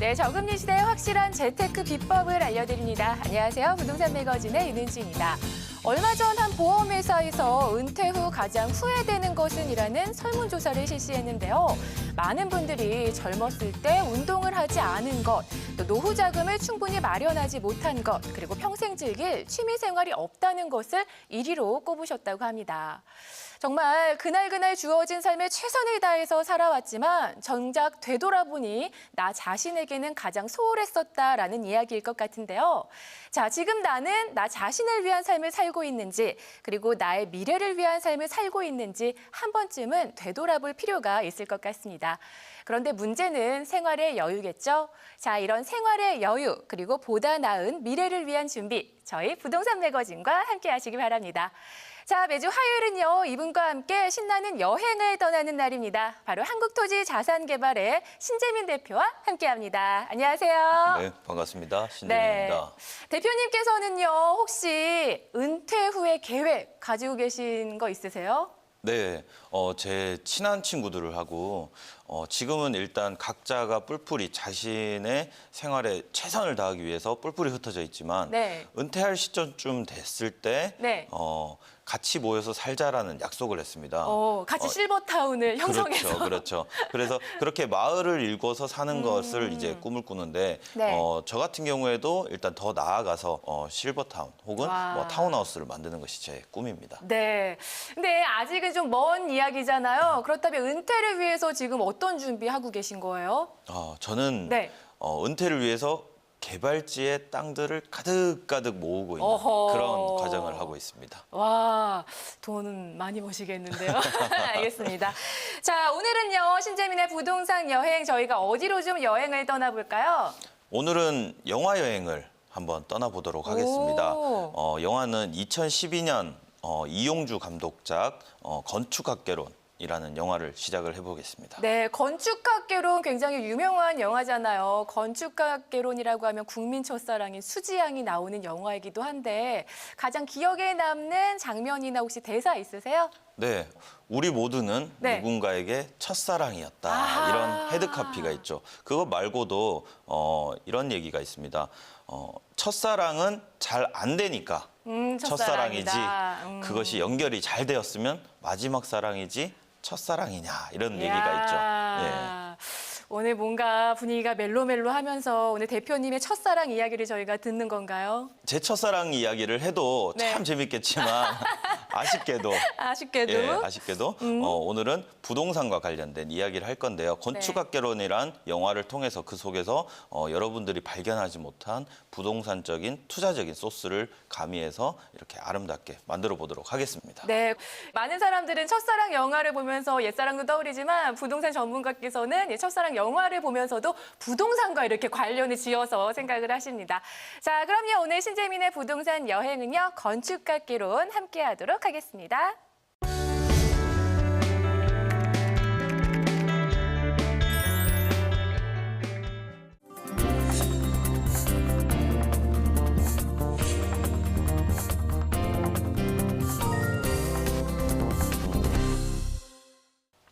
네, 저금리 시대의 확실한 재테크 비법을 알려드립니다. 안녕하세요. 부동산 매거진의 윤은지입니다. 얼마 전 한 보험회사에서 은퇴 후 가장 후회되는 것은 이라는 설문조사를 실시했는데요. 많은 분들이 젊었을 때 운동을 하지 않은 것, 또 노후 자금을 충분히 마련하지 못한 것, 그리고 평생 즐길 취미 생활이 없다는 것을 1위로 꼽으셨다고 합니다. 정말 그날그날 주어진 삶에 최선을 다해서 살아왔지만 정작 되돌아보니 나 자신에게는 가장 소홀했었다라는 이야기일 것 같은데요. 자, 지금 나는 나 자신을 위한 삶을 살고 있는지, 그리고 나의 미래를 위한 삶을 살고 있는지 한 번쯤은 되돌아볼 필요가 있을 것 같습니다. 그런데 문제는 생활의 여유겠죠? 자, 이런 생활의 여유, 그리고 보다 나은 미래를 위한 준비, 저희 부동산 매거진과 함께 하시기 바랍니다. 자, 매주 화요일은요, 이분과 함께 신나는 여행을 떠나는 날입니다. 바로 한국토지자산개발의 신재민 대표와 함께합니다. 안녕하세요. 네, 반갑습니다. 신재민입니다. 네. 대표님께서는요, 혹시 은퇴 후에 계획 가지고 계신 거 있으세요? 네, 제 친한 친구들을 하고 지금은 일단 각자가 뿔뿔이 자신의 생활에 최선을 다하기 위해서 뿔뿔이 흩어져 있지만 네. 은퇴할 시점쯤 됐을 때 네. 같이 모여서 살자라는 약속을 했습니다. 같이 실버타운을 형성해서. 그렇죠. 그래서 그렇게 마을을 일궈서 사는 것을 이제 꿈을 꾸는데 네. 저 같은 경우에도 일단 더 나아가서 실버타운 혹은 뭐 타운하우스를 만드는 것이 제 꿈입니다. 네. 근데 아직은 좀 먼 이야기잖아요. 그렇다면 은퇴를 위해서 지금 어떤 준비하고 계신 거예요? 저는 네. 은퇴를 위해서 개발지의 땅들을 가득가득 모으고 있는 어허. 그런 과정을 하고 있습니다. 와, 돈 많이 버시겠는데요. 알겠습니다. 자, 오늘은요, 신재민의 부동산 여행, 저희가 어디로 좀 여행을 떠나볼까요? 오늘은 영화 여행을 한번 떠나보도록 하겠습니다. 영화는 2012년 이용주 감독작 건축학개론이라는 영화를 시작을 해보겠습니다. 네, 건축학개론 굉장히 유명한 영화잖아요. 건축학개론이라고 하면 국민 첫사랑인 수지양이 나오는 영화이기도 한데 가장 기억에 남는 장면이나 혹시 대사 있으세요? 네, 우리 모두는 네. 누군가에게 첫사랑이었다. 이런 헤드카피가 있죠. 그거 말고도 이런 얘기가 있습니다. 첫사랑은 잘 안 되니까 첫사랑이지 그것이 연결이 잘 되었으면 마지막 사랑이지 첫사랑이냐 이런 얘기가 있죠. 예. 오늘 뭔가 분위기가 멜로멜로하면서 오늘 대표님의 첫사랑 이야기를 저희가 듣는 건가요? 제 첫사랑 이야기를 해도 네. 참 재밌겠지만 아쉽게도 아쉽게도 오늘은 부동산과 관련된 이야기를 할 건데요. 건축학개론이란 영화를 통해서 그 속에서 여러분들이 발견하지 못한 부동산적인 투자적인 소스를 가미해서 이렇게 아름답게 만들어 보도록 하겠습니다. 네, 많은 사람들은 첫사랑 영화를 보면서 옛사랑도 떠오르지만 부동산 전문가께서는 이 첫사랑 영화를 보면서도 부동산과 이렇게 관련을 지어서 생각을 하십니다. 자, 그럼요, 오늘 신재민의 부동산 여행은요, 건축학개론 함께 하도록 하겠습니다.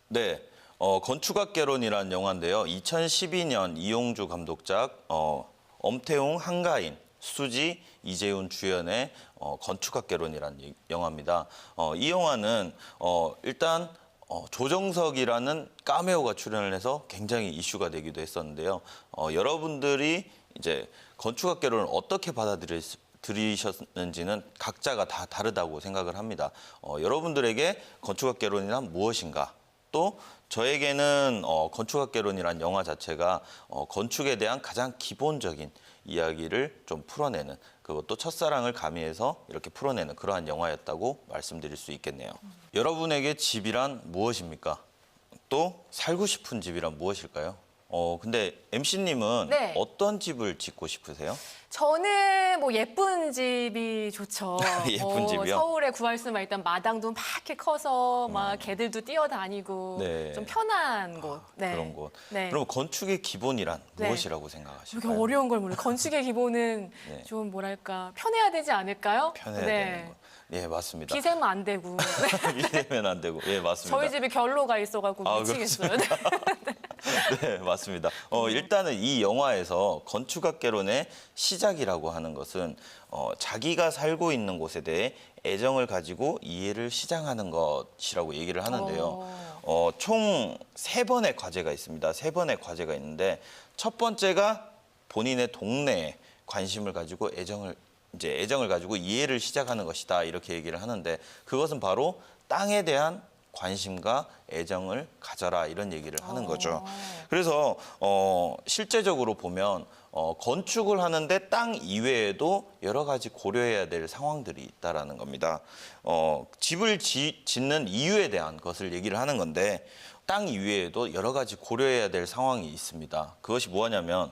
네, 건축학개론이라는 영화인데요. 2012년 이용주 감독작 엄태웅, 한가인, 수지, 이재훈 주연의 건축학개론이라는 영화입니다. 이 영화는 일단 조정석이라는 카메오가 출연을 해서 굉장히 이슈가 되기도 했었는데요. 여러분들이 이제 건축학개론을 어떻게 들이셨는지는 각자가 다 다르다고 생각을 합니다. 여러분들에게 건축학개론이란 무엇인가? 또 저에게는 건축학개론이란 영화 자체가 건축에 대한 가장 기본적인 이야기를 좀 풀어내는, 그것도 첫사랑을 가미해서 이렇게 풀어내는 그러한 영화였다고 말씀드릴 수 있겠네요. 여러분에게 집이란 무엇입니까? 또 살고 싶은 집이란 무엇일까요? 근데 MC님은 네. 어떤 집을 짓고 싶으세요? 저는 뭐 예쁜 집이 좋죠. 예쁜 집이요? 서울에 구할 수만 일단 마당도 막 이렇게 커서 막 개들도 뛰어다니고 네. 좀 편한 곳. 네. 그런 곳. 네. 그럼 건축의 기본이란 네. 무엇이라고 이렇게 생각하실까요? 어려운 걸 몰라요. 건축의 기본은 네. 좀 뭐랄까 편해야 되지 않을까요? 편해야 네. 되는 것. 예, 맞습니다. 비세면 안 되고. 비세면 안 되고. 예, 맞습니다. 저희 집이 결로가 있어가지고 아, 미치겠어요. 네, 맞습니다. 일단은 이 영화에서 건축학개론의 시작이라고 하는 것은 자기가 살고 있는 곳에 대해 애정을 가지고 이해를 시작하는 것이라고 얘기를 하는데요. 총 3번의 과제가 있습니다. 3번의 과제가 있는데 첫 번째가 본인의 동네에 관심을 가지고 애정을 가지고 이해를 시작하는 것이다. 이렇게 얘기를 하는데 그것은 바로 땅에 대한 관심과 애정을 가져라 이런 얘기를 하는 거죠. 그래서 실제적으로 보면 건축을 하는데 땅 이외에도 여러 가지 고려해야 될 상황들이 있다라는 겁니다. 집을 짓는 이유에 대한 것을 얘기를 하는 건데 땅 이외에도 여러 가지 고려해야 될 상황이 있습니다. 그것이 뭐냐면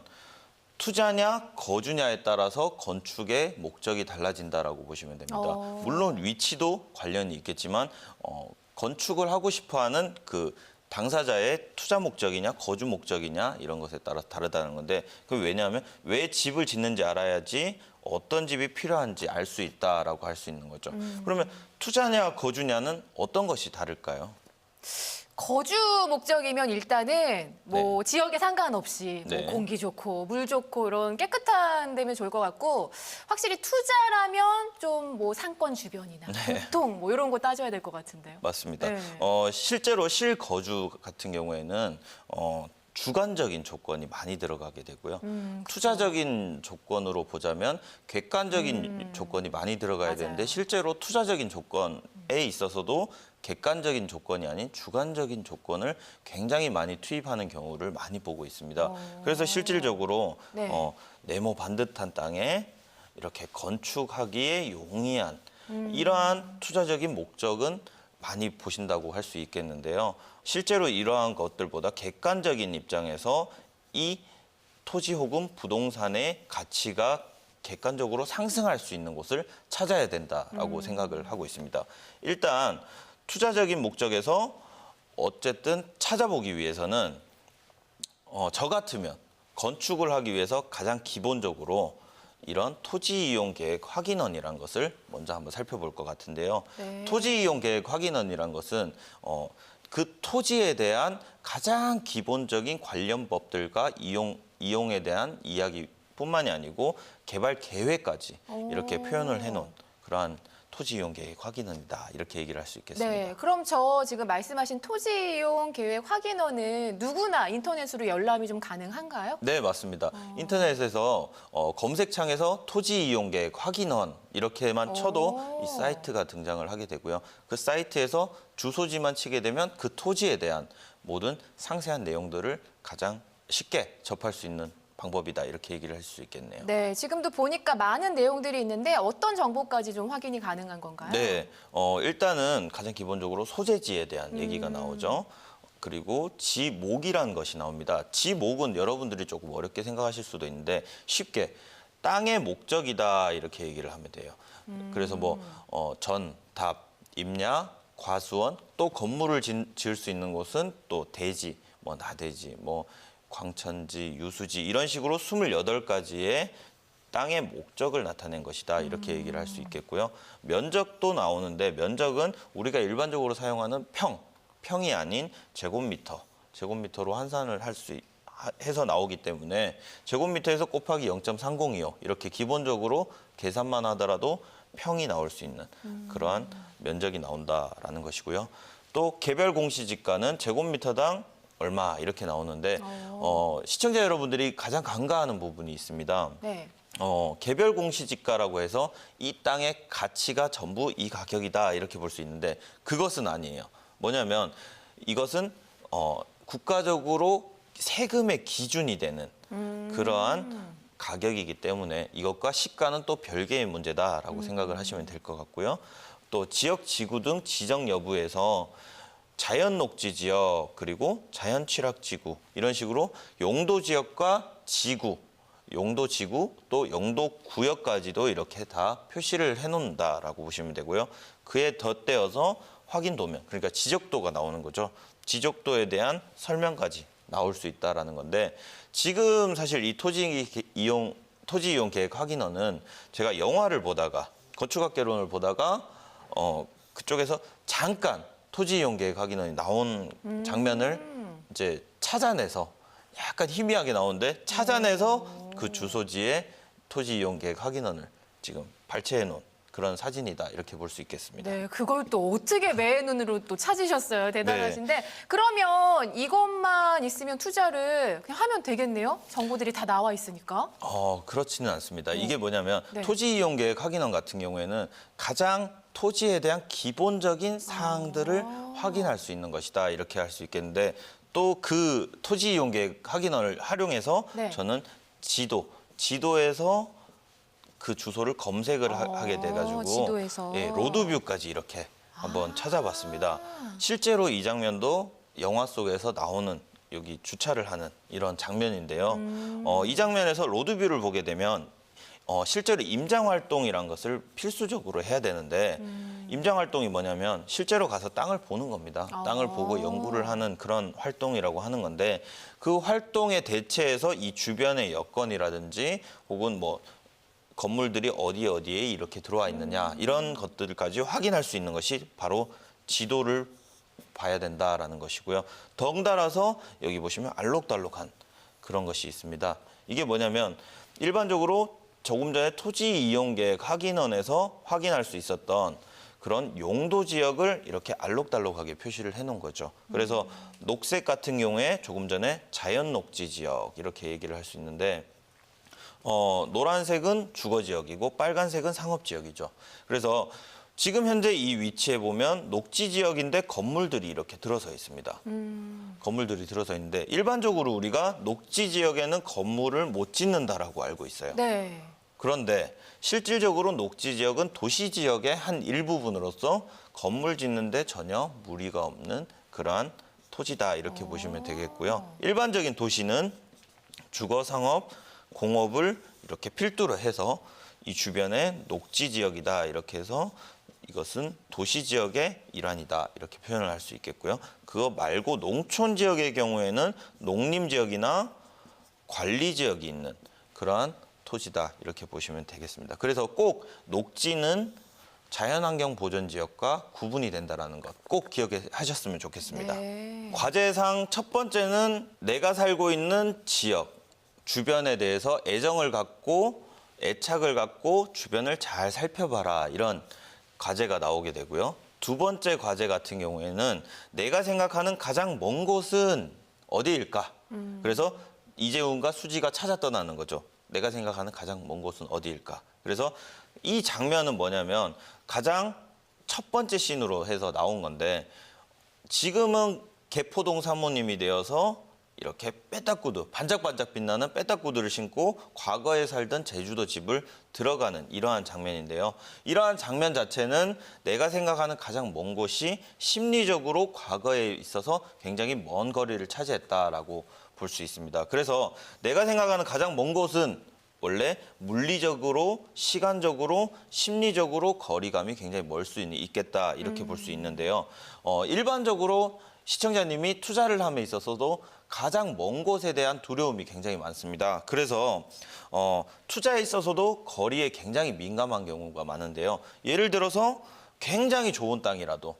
투자냐 거주냐에 따라서 건축의 목적이 달라진다라고 보시면 됩니다. 물론 위치도 관련이 있겠지만 건축을 하고 싶어하는 그 당사자의 투자 목적이냐 거주 목적이냐 이런 것에 따라 다르다는 건데 그 왜냐하면 왜 집을 짓는지 알아야지 어떤 집이 필요한지 알 수 있다라고 할 수 있는 거죠. 그러면 투자냐 거주냐는 어떤 것이 다를까요? 거주 목적이면 일단은 뭐 지역에 상관없이 뭐 네. 공기 좋고 물 좋고 이런 깨끗한 데면 좋을 것 같고 확실히 투자라면 좀 뭐 상권 주변이나 교통 뭐 이런 거 따져야 될 것 같은데요. 맞습니다. 네. 실제로 실거주 같은 경우에는 주관적인 조건이 많이 들어가게 되고요. 투자적인 조건으로 보자면 객관적인 조건이 많이 들어가야 맞아요. 되는데 실제로 투자적인 조건에 있어서도 객관적인 조건이 아닌 주관적인 조건을 굉장히 많이 투입하는 경우를 많이 보고 있습니다. 그래서 실질적으로 네. 네모 반듯한 땅에 이렇게 건축하기에 용이한 이러한 투자적인 목적은 많이 보신다고 할 수 있겠는데요. 실제로 이러한 것들보다 객관적인 입장에서 이 토지 혹은 부동산의 가치가 객관적으로 상승할 수 있는 곳을 찾아야 된다라고 생각을 하고 있습니다. 일단 투자적인 목적에서 어쨌든 찾아보기 위해서는 저 같으면 건축을 하기 위해서 가장 기본적으로 이런 토지 이용 계획 확인원이라는 것을 먼저 한번 살펴볼 것 같은데요. 네. 토지 이용 계획 확인원이라는 것은 그 토지에 대한 가장 기본적인 관련 법들과 이용에 대한 이야기뿐만이 아니고 개발 계획까지 이렇게 표현을 해놓은 그러한 토지 이용 계획 확인원이다 이렇게 얘기를 할 수 있겠습니다. 네, 그럼 저 지금 말씀하신 토지 이용 계획 확인원은 누구나 인터넷으로 열람이 좀 가능한가요? 네, 맞습니다. 인터넷에서 검색창에서 토지 이용 계획 확인원 이렇게만 쳐도 이 사이트가 등장을 하게 되고요. 그 사이트에서 주소지만 치게 되면 그 토지에 대한 모든 상세한 내용들을 가장 쉽게 접할 수 있는 방법이다 이렇게 얘기를 할 수 있겠네요. 네, 지금도 보니까 많은 내용들이 있는데 어떤 정보까지 좀 확인이 가능한 건가요? 네, 일단은 가장 기본적으로 소재지에 대한 얘기가 나오죠. 그리고 지목이라는 것이 나옵니다. 지목은 여러분들이 조금 어렵게 생각하실 수도 있는데 쉽게 땅의 목적이다 이렇게 얘기를 하면 돼요. 그래서 뭐 전, 답, 임야, 과수원, 또 건물을 지을 수 있는 곳은 또 대지, 뭐 나대지, 뭐 광천지, 유수지 이런 식으로 28가지의 땅의 목적을 나타낸 것이다 이렇게 얘기를 할 수 있겠고요. 면적도 나오는데 면적은 우리가 일반적으로 사용하는 평이 아닌 제곱미터로 환산을 해서 나오기 때문에 제곱미터에서 곱하기 0.3025 이렇게 기본적으로 계산만 하더라도 평이 나올 수 있는 그러한 면적이 나온다라는 것이고요. 또 개별 공시지가는 제곱미터당 얼마 이렇게 나오는데 시청자 여러분들이 가장 간과하는 부분이 있습니다. 네. 개별 공시지가라고 해서 이 땅의 가치가 전부 이 가격이다 이렇게 볼 수 있는데 그것은 아니에요. 뭐냐면 이것은 국가적으로 세금의 기준이 되는 그러한 가격이기 때문에 이것과 시가는 또 별개의 문제다라고 생각을 하시면 될 것 같고요. 또 지역 지구 등 지정 여부에서 자연 녹지 지역 그리고 자연 취락 지구 이런 식으로 용도 지역과 지구, 용도 지구 또 용도 구역까지도 이렇게 다 표시를 해놓는다라고 보시면 되고요. 그에 덧대어서 확인 도면 그러니까 지적도가 나오는 거죠. 지적도에 대한 설명까지 나올 수 있다라는 건데 지금 사실 이 토지 이용 계획 확인원은 제가 영화를 보다가 건축학개론을 보다가 그쪽에서 잠깐 토지 이용 계획 확인원이 나온 장면을 이제 찾아내서 약간 희미하게 나오는데 찾아내서 그 주소지에 토지 이용 계획 확인원을 지금 발췌해 놓은 그런 사진이다 이렇게 볼 수 있겠습니다. 네, 그걸 또 어떻게 매의 눈으로 또 찾으셨어요. 대단하신데 네. 그러면 이것만 있으면 투자를 그냥 하면 되겠네요? 정보들이 다 나와 있으니까. 그렇지는 않습니다. 이게 뭐냐면 네. 토지 이용 계획 확인원 같은 경우에는 가장 토지에 대한 기본적인 사항들을 확인할 수 있는 것이다 이렇게 할 수 있겠는데 또 그 토지 이용 계획 확인원을 활용해서 네. 저는 지도에서 그 주소를 검색을 하게 돼가지고 지도에서. 예, 로드뷰까지 이렇게 한번 찾아봤습니다. 실제로 이 장면도 영화 속에서 나오는 여기 주차를 하는 이런 장면인데요. 이 장면에서 로드뷰를 보게 되면 실제로 임장 활동이란 것을 필수적으로 해야 되는데 임장 활동이 뭐냐면 실제로 가서 땅을 보는 겁니다. 땅을 보고 연구를 하는 그런 활동이라고 하는 건데 그 활동에 대체해서 이 주변의 여건이라든지 혹은 뭐 건물들이 어디에 이렇게 들어와 있느냐 이런 것들까지 확인할 수 있는 것이 바로 지도를 봐야 된다라는 것이고요. 덩달아서 여기 보시면 알록달록한 그런 것이 있습니다. 이게 뭐냐면 일반적으로 조금 전에 토지 이용 계획 확인원에서 확인할 수 있었던 그런 용도 지역을 이렇게 알록달록하게 표시를 해놓은 거죠. 그래서 녹색 같은 경우에 조금 전에 자연 녹지 지역 이렇게 얘기를 할 수 있는데 노란색은 주거 지역이고 빨간색은 상업 지역이죠. 그래서 지금 현재 이 위치에 보면 녹지 지역인데 건물들이 이렇게 들어서 있습니다. 건물들이 들어서 있는데 일반적으로 우리가 녹지 지역에는 건물을 못 짓는다라고 알고 있어요. 네. 그런데 실질적으로 녹지 지역은 도시 지역의 한 일부분으로서 건물 짓는데 전혀 무리가 없는 그러한 토지다 이렇게 보시면 되겠고요. 일반적인 도시는 주거, 상업, 공업을 이렇게 필두로 해서 이 주변에 녹지 지역이다 이렇게 해서 이것은 도시 지역의 일환이다 이렇게 표현을 할 수 있겠고요. 그거 말고 농촌 지역의 경우에는 농림 지역이나 관리 지역이 있는 그러한 토지다 이렇게 보시면 되겠습니다. 그래서 꼭 녹지는 자연환경 보전 지역과 구분이 된다는 것 꼭 기억하셨으면 좋겠습니다. 네. 과제상 첫 번째는 내가 살고 있는 지역, 주변에 대해서 애정을 갖고 애착을 갖고 주변을 잘 살펴봐라 이런 과제가 나오게 되고요. 두 번째 과제 같은 경우에는 내가 생각하는 가장 먼 곳은 어디일까? 그래서 이재훈과 수지가 찾아 떠나는 거죠. 내가 생각하는 가장 먼 곳은 어디일까? 그래서 이 장면은 뭐냐면 가장 첫 번째 씬으로 해서 나온 건데 지금은 개포동 사모님이 되어서 이렇게 빼딱구두, 반짝반짝 빛나는 빼딱구두를 신고 과거에 살던 제주도 집을 들어가는 이러한 장면인데요. 이러한 장면 자체는 내가 생각하는 가장 먼 곳이 심리적으로 과거에 있어서 굉장히 먼 거리를 차지했다라고 볼 수 있습니다. 그래서 내가 생각하는 가장 먼 곳은 원래 물리적으로, 시간적으로, 심리적으로 거리감이 굉장히 멀 수 있겠다 이렇게 볼 수 있는데요. 일반적으로 시청자님이 투자를 함에 있어서도 가장 먼 곳에 대한 두려움이 굉장히 많습니다. 그래서 투자에 있어서도 거리에 굉장히 민감한 경우가 많은데요. 예를 들어서 굉장히 좋은 땅이라도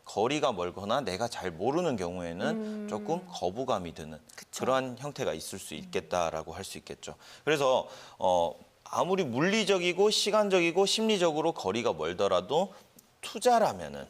거리가 멀거나 내가 잘 모르는 경우에는 조금 거부감이 드는 그러한 형태가 있을 수 있겠다라고 할 수 있겠죠. 그래서 아무리 물리적이고 시간적이고 심리적으로 거리가 멀더라도 투자라면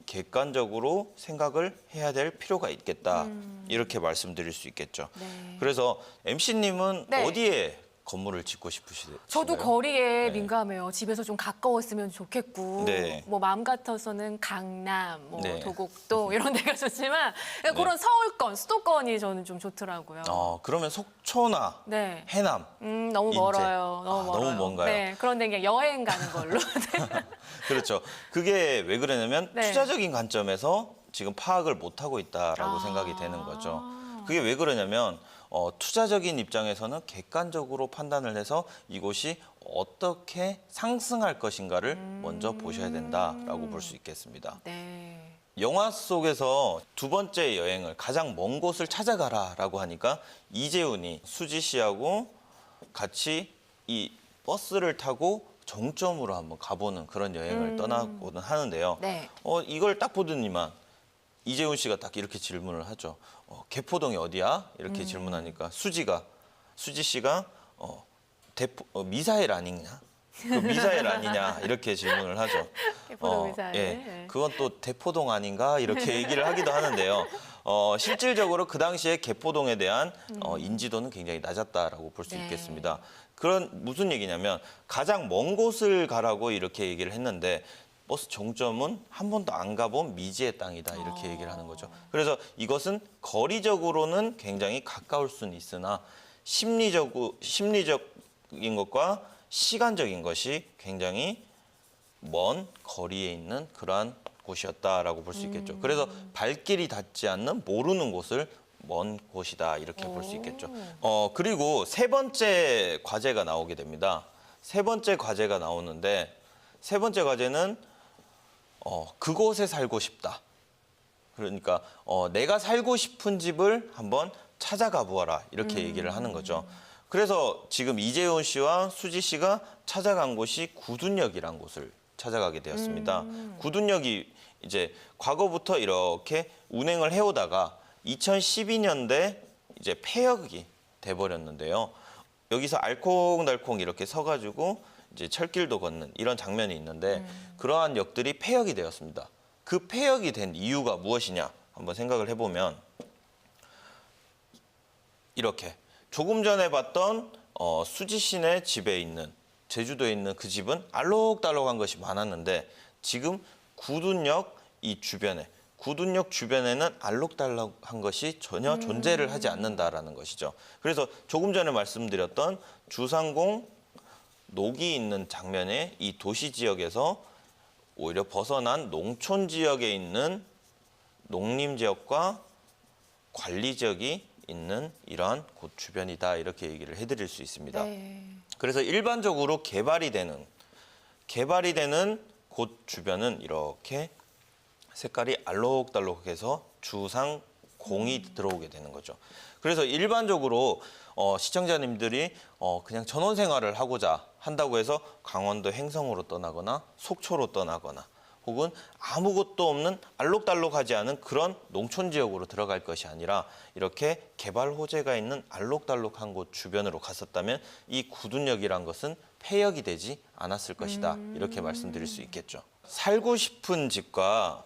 객관적으로 생각을 해야 될 필요가 있겠다. 이렇게 말씀드릴 수 있겠죠. 네. 그래서 MC님은 네. 어디에 건물을 짓고 싶으시나요? 저도 거리에 민감해요. 집에서 좀 가까웠으면 좋겠고, 네. 뭐 마음 같아서는 강남, 뭐 네. 도곡동 이런 데가 좋지만 그런 서울권, 수도권이 저는 좀 좋더라고요. 그러면 속초나 네. 해남 너무 인제. 멀어요. 너무 멀어요. 너무 먼가요? 네, 그런데 그냥 여행 가는 걸로. 네. 그렇죠. 그게 왜 그러냐면 네. 투자적인 관점에서 지금 파악을 못하고 있다라고 생각이 되는 거죠. 그게 왜 그러냐면 투자적인 입장에서는 객관적으로 판단을 해서 이곳이 어떻게 상승할 것인가를 먼저 보셔야 된다라고 볼 수 있겠습니다. 네. 영화 속에서 두 번째 여행을 가장 먼 곳을 찾아가라라고 하니까 이재훈이 수지 씨하고 같이 이 버스를 타고 정점으로 한번 가보는 그런 여행을 떠나고는 하는데요. 네. 이걸 딱 보더니만 이재훈 씨가 딱 이렇게 질문을 하죠. 개포동이 어디야? 이렇게 질문하니까 수지 씨가 미사일 아니냐? 그 미사일 아니냐? 이렇게 질문을 하죠. 개포동 미사일. 예, 네. 그건 또 대포동 아닌가? 이렇게 얘기를 하기도 하는데요. 실질적으로 그 당시에 개포동에 대한 인지도는 굉장히 낮았다라고 볼 수 네. 있겠습니다. 그런 무슨 얘기냐면 가장 먼 곳을 가라고 이렇게 얘기를 했는데 버스 정점은 한 번도 안 가본 미지의 땅이다 이렇게 얘기를 하는 거죠. 그래서 이것은 거리적으로는 굉장히 가까울 수는 있으나 심리적인 것과 시간적인 것이 굉장히 먼 거리에 있는 그러한 곳이었다라고 볼 수 있겠죠. 그래서 발길이 닿지 않는 모르는 곳을 먼 곳이다 이렇게 볼 수 있겠죠. 그리고 세 번째 과제가 나오게 됩니다. 세 번째 과제가 나오는데 세 번째 과제는 그곳에 살고 싶다. 그러니까 내가 살고 싶은 집을 한번 찾아가 보아라 이렇게 얘기를 하는 거죠. 그래서 지금 이재훈 씨와 수지 씨가 찾아간 곳이 구둔역이란 곳을 찾아가게 되었습니다. 구둔역이 이제 과거부터 이렇게 운행을 해오다가 2012년대 이제 폐역이 돼버렸는데요. 여기서 알콩달콩 이렇게 서가지고 이제 철길도 걷는 이런 장면이 있는데 그러한 역들이 폐역이 되었습니다. 그 폐역이 된 이유가 무엇이냐 한번 생각을 해보면 이렇게 조금 전에 봤던 수지 씨네 집에 있는 제주도에 있는 그 집은 알록달록한 것이 많았는데 지금 구둔역 이 주변에 구둔역 주변에는 알록달록한 것이 전혀 존재를 하지 않는다라는 것이죠. 그래서 조금 전에 말씀드렸던 주상공 녹이 있는 장면의 이 도시 지역에서 오히려 벗어난 농촌 지역에 있는 농림 지역과 관리 지역이 있는 이러한 곳 주변이다 이렇게 얘기를 해드릴 수 있습니다. 네. 그래서 일반적으로 개발이 되는 곳 주변은 이렇게 색깔이 알록달록해서 주상 공이 들어오게 되는 거죠. 그래서 일반적으로 시청자님들이 그냥 전원 생활을 하고자 한다고 해서 강원도 행성으로 떠나거나 속초로 떠나거나 혹은 아무것도 없는 알록달록하지 않은 그런 농촌 지역으로 들어갈 것이 아니라 이렇게 개발 호재가 있는 알록달록한 곳 주변으로 갔었다면 이 구둔역이란 것은 폐역이 되지 않았을 것이다. 이렇게 말씀드릴 수 있겠죠. 살고 싶은 집과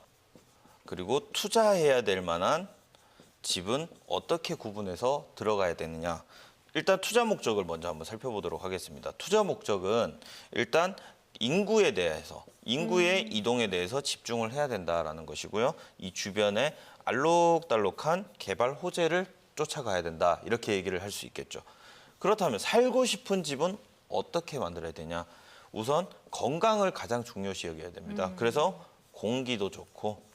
그리고 투자해야 될 만한 집은 어떻게 구분해서 들어가야 되느냐. 일단 투자 목적을 먼저 한번 살펴보도록 하겠습니다. 투자 목적은 일단 인구의 이동에 대해서 집중을 해야 된다라는 것이고요. 이 주변에 알록달록한 개발 호재를 쫓아가야 된다. 이렇게 얘기를 할 수 있겠죠. 그렇다면 살고 싶은 집은 어떻게 만들어야 되냐. 우선 건강을 가장 중요시 여겨야 됩니다. 그래서 공기도 좋고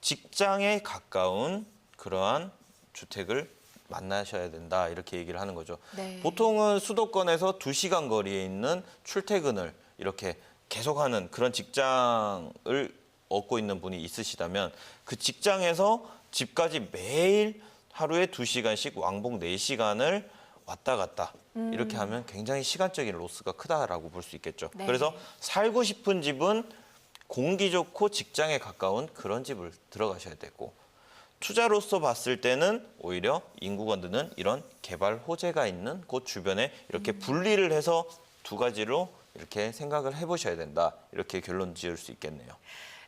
직장에 가까운 그러한 주택을 만나셔야 된다 이렇게 얘기를 하는 거죠. 네. 보통은 수도권에서 2시간 거리에 있는 출퇴근을 이렇게 계속하는 그런 직장을 얻고 있는 분이 있으시다면 그 직장에서 집까지 매일 하루에 2시간씩 왕복 4시간을 왔다 갔다 이렇게 하면 굉장히 시간적인 로스가 크다라고 볼 수 있겠죠. 네. 그래서 살고 싶은 집은 공기 좋고 직장에 가까운 그런 집을 들어가셔야 되고 투자로서 봤을 때는 오히려 인구가 드는 이런 개발 호재가 있는 곳 주변에 이렇게 분리를 해서 두 가지로 이렇게 생각을 해보셔야 된다. 이렇게 결론 지을 수 있겠네요.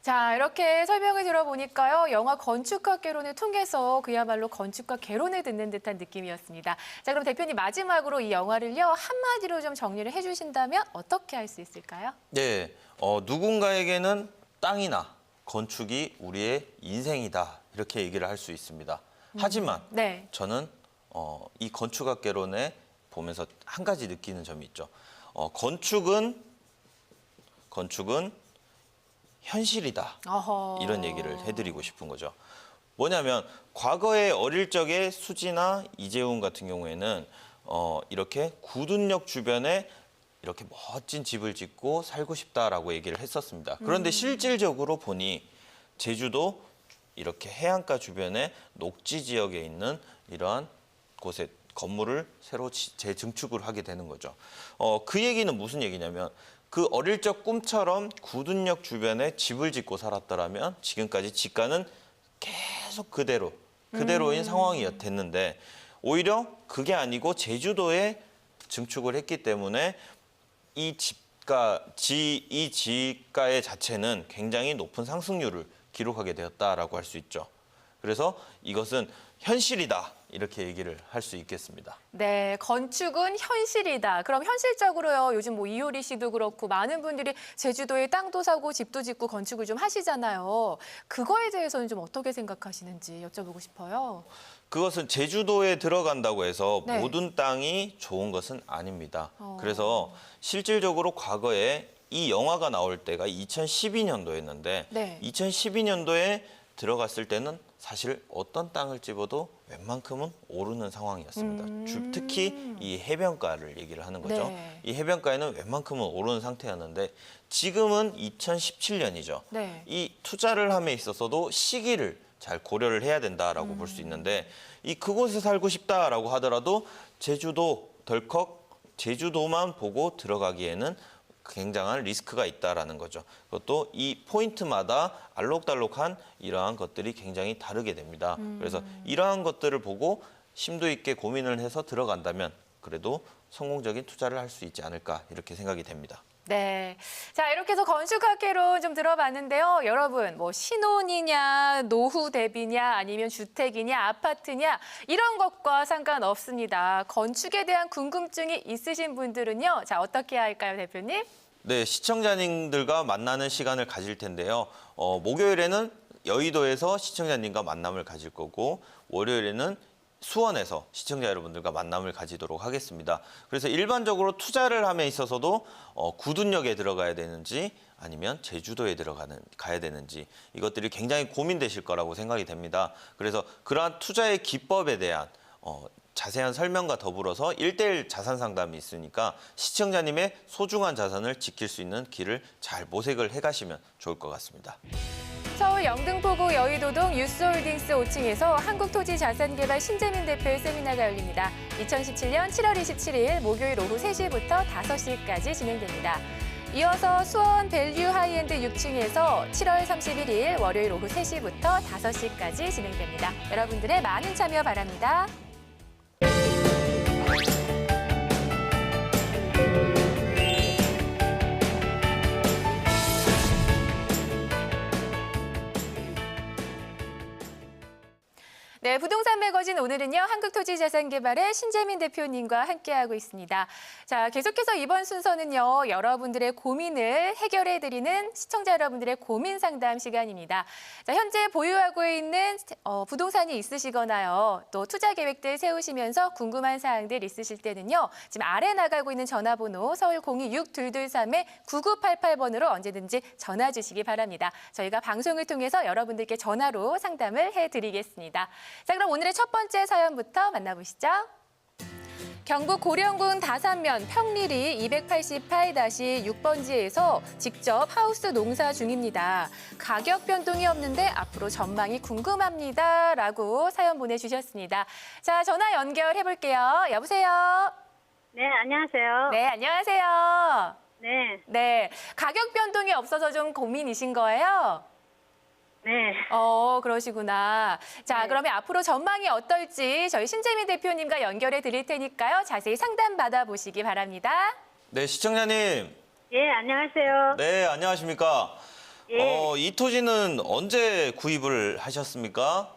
자, 이렇게 설명을 들어보니까요. 영화 건축학 개론을 통해서 그야말로 건축학 개론을 듣는 듯한 느낌이었습니다. 자, 그럼 대표님 마지막으로 이 영화를요. 한마디로 좀 정리를 해주신다면 어떻게 할 수 있을까요? 네, 누군가에게는 땅이나 건축이 우리의 인생이다. 이렇게 얘기를 할 수 있습니다. 하지만 네. 저는 이 건축학 개론에 보면서 한 가지 느끼는 점이 있죠. 건축은 현실이다. 어허. 이런 얘기를 해드리고 싶은 거죠. 뭐냐면 과거에 어릴 적에 수지나 이재훈 같은 경우에는 이렇게 구둔역 주변에 이렇게 멋진 집을 짓고 살고 싶다라고 얘기를 했었습니다. 그런데 실질적으로 보니 제주도 이렇게 해안가 주변에 녹지 지역에 있는 이러한 곳에 건물을 새로 재증축을 하게 되는 거죠. 그 얘기는 무슨 얘기냐면 그 어릴 적 꿈처럼 구둔역 주변에 집을 짓고 살았더라면 지금까지 집가는 계속 그대로인 상황이 됐는데 오히려 그게 아니고 제주도에 증축을 했기 때문에 이 지가의 자체는 굉장히 높은 상승률을 기록하게 되었다라고 할 수 있죠. 그래서 이것은 현실이다 이렇게 얘기를 할 수 있겠습니다. 네, 건축은 현실이다. 그럼 현실적으로요. 요즘 뭐 이효리 씨도 그렇고 많은 분들이 제주도에 땅도 사고 집도 짓고 건축을 좀 하시잖아요. 그거에 대해서는 좀 어떻게 생각하시는지 여쭤보고 싶어요. 그것은 제주도에 들어간다고 해서 네. 모든 땅이 좋은 것은 아닙니다. 그래서 실질적으로 과거에 이 영화가 나올 때가 2012년도였는데 네. 2012년도에 들어갔을 때는 사실 어떤 땅을 집어도 웬만큼은 오르는 상황이었습니다. 특히 이 해변가를 얘기를 하는 거죠. 네. 이 해변가에는 웬만큼은 오르는 상태였는데 지금은 2017년이죠. 네. 이 투자를 함에 있어서도 시기를 잘 고려를 해야 된다라고 볼 수 있는데 이 그곳에 살고 싶다라고 하더라도 제주도 덜컥 제주도만 보고 들어가기에는 굉장한 리스크가 있다라는 거죠. 그것도 이 포인트마다 알록달록한 이러한 것들이 굉장히 다르게 됩니다. 그래서 이러한 것들을 보고 심도 있게 고민을 해서 들어간다면 그래도 성공적인 투자를 할 수 있지 않을까 이렇게 생각이 됩니다. 네. 자, 이렇게 해서 건축학개론 좀 들어봤는데요. 여러분, 뭐 신혼이냐, 노후 대비냐, 아니면 주택이냐, 아파트냐, 이런 것과 상관없습니다. 건축에 대한 궁금증이 있으신 분들은요. 자, 어떻게 해야 할까요, 대표님? 네, 시청자님들과 만나는 시간을 가질 텐데요. 목요일에는 여의도에서 시청자님과 만남을 가질 거고 월요일에는 수원에서 시청자 여러분들과 만남을 가지도록 하겠습니다. 그래서 일반적으로 투자를 함에 있어서도 구둔역에 들어가야 되는지 아니면 제주도에 가야 되는지 이것들이 굉장히 고민되실 거라고 생각이 됩니다. 그래서 그러한 투자의 기법에 대한 자세한 설명과 더불어서 1:1 자산 상담이 있으니까 시청자님의 소중한 자산을 지킬 수 있는 길을 잘 모색을 해가시면 좋을 것 같습니다. 서울 영등포구 여의도동 유스홀딩스 5층에서 한국토지자산개발 신재민 대표의 세미나가 열립니다. 2017년 7월 27일 목요일 오후 3시부터 5시까지 진행됩니다. 이어서 수원 밸류 하이엔드 6층에서 7월 31일 월요일 오후 3시부터 5시까지 진행됩니다. 여러분들의 많은 참여 바랍니다. 네, 부동산 매거진 오늘은요. 한국토지자산개발의 신재민 대표님과 함께하고 있습니다. 자, 계속해서 이번 순서는요. 여러분들의 고민을 해결해드리는 시청자 여러분들의 고민 상담 시간입니다. 자, 현재 보유하고 있는 부동산이 있으시거나요. 또 투자 계획들 세우시면서 궁금한 사항들 있으실 때는요. 지금 아래 나가고 있는 전화번호 서울 02-622-9988번으로 언제든지 전화 주시기 바랍니다. 저희가 방송을 통해서 여러분들께 전화로 상담을 해드리겠습니다. 자, 그럼 오늘의 첫 번째 사연부터 만나보시죠. 경북 고령군 다산면 평리리 288-6번지에서 직접 하우스 농사 중입니다. 가격 변동이 없는데 앞으로 전망이 궁금합니다. 라고 사연 보내주셨습니다. 자, 전화 연결해볼게요. 여보세요? 네, 안녕하세요. 네, 안녕하세요. 네, 네, 가격 변동이 없어서 좀 고민이신 거예요? 네. 그러시구나. 자, 네. 그러면 앞으로 전망이 어떨지 저희 신재민 대표님과 연결해 드릴 테니까요. 자세히 상담 받아보시기 바랍니다. 네, 시청자님. 예, 안녕하세요. 네, 안녕하십니까? 예. 이 토지는 언제 구입을 하셨습니까?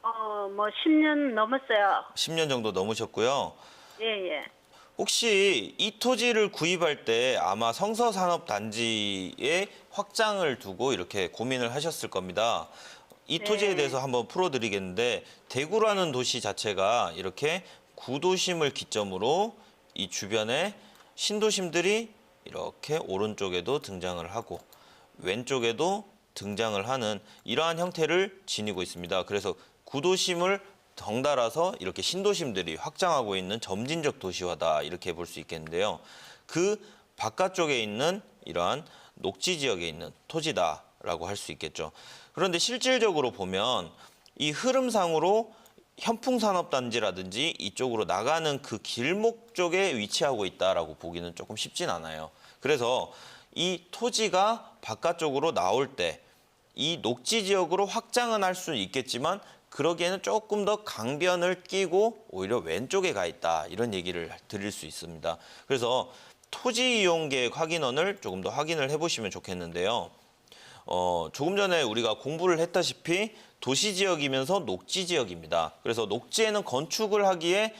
뭐 10년 넘었어요. 10년 정도 넘으셨고요. 예, 예. 혹시 이 토지를 구입할 때 아마 성서산업단지의 확장을 두고 이렇게 고민을 하셨을 겁니다. 이 토지에 대해서 한번 풀어드리겠는데 대구라는 도시 자체가 이렇게 구도심을 기점으로 이 주변에 신도심들이 이렇게 오른쪽에도 등장을 하고 왼쪽에도 등장을 하는 이러한 형태를 지니고 있습니다. 그래서 구도심을 덩달아서 이렇게 신도심들이 확장하고 있는 점진적 도시화다 이렇게 볼 수 있겠는데요. 그 바깥쪽에 있는 이러한 녹지 지역에 있는 토지다라고 할 수 있겠죠. 그런데 실질적으로 보면 이 흐름상으로 현풍산업단지라든지 이쪽으로 나가는 그 길목 쪽에 위치하고 있다라고 보기는 조금 쉽진 않아요. 그래서 이 토지가 바깥쪽으로 나올 때 이 녹지 지역으로 확장은 할 수 있겠지만 그러기에는 조금 더 강변을 끼고 오히려 왼쪽에 가 있다 이런 얘기를 드릴 수 있습니다. 그래서 토지 이용 계획 확인원을 조금 더 확인을 해보시면 좋겠는데요. 조금 전에 우리가 공부를 했다시피 도시 지역이면서 녹지 지역입니다. 그래서 녹지에는 건축을 하기에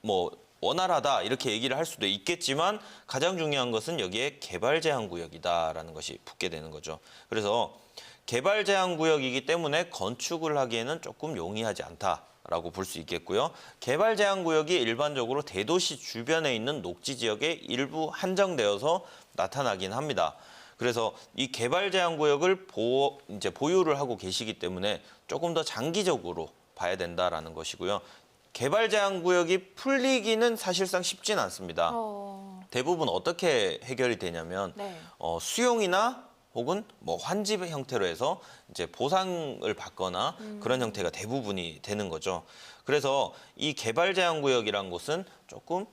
뭐 원활하다 이렇게 얘기를 할 수도 있겠지만 가장 중요한 것은 여기에 개발 제한 구역이다라는 것이 붙게 되는 거죠. 그래서 개발 제한 구역이기 때문에 건축을 하기에는 조금 용이하지 않다라고 볼 수 있겠고요. 개발 제한 구역이 일반적으로 대도시 주변에 있는 녹지 지역에 일부 한정되어서 나타나긴 합니다. 그래서 이 개발 제한 구역을 보유를 하고 계시기 때문에 조금 더 장기적으로 봐야 된다라는 것이고요. 개발 제한 구역이 풀리기는 사실상 쉽진 않습니다. 대부분 어떻게 해결이 되냐면 네. 수용이나 혹은 뭐 환지 형태로 해서 이제 보상을 받거나 그런 형태가 대부분이 되는 거죠. 그래서 이 개발 제한 구역이란 곳은 조금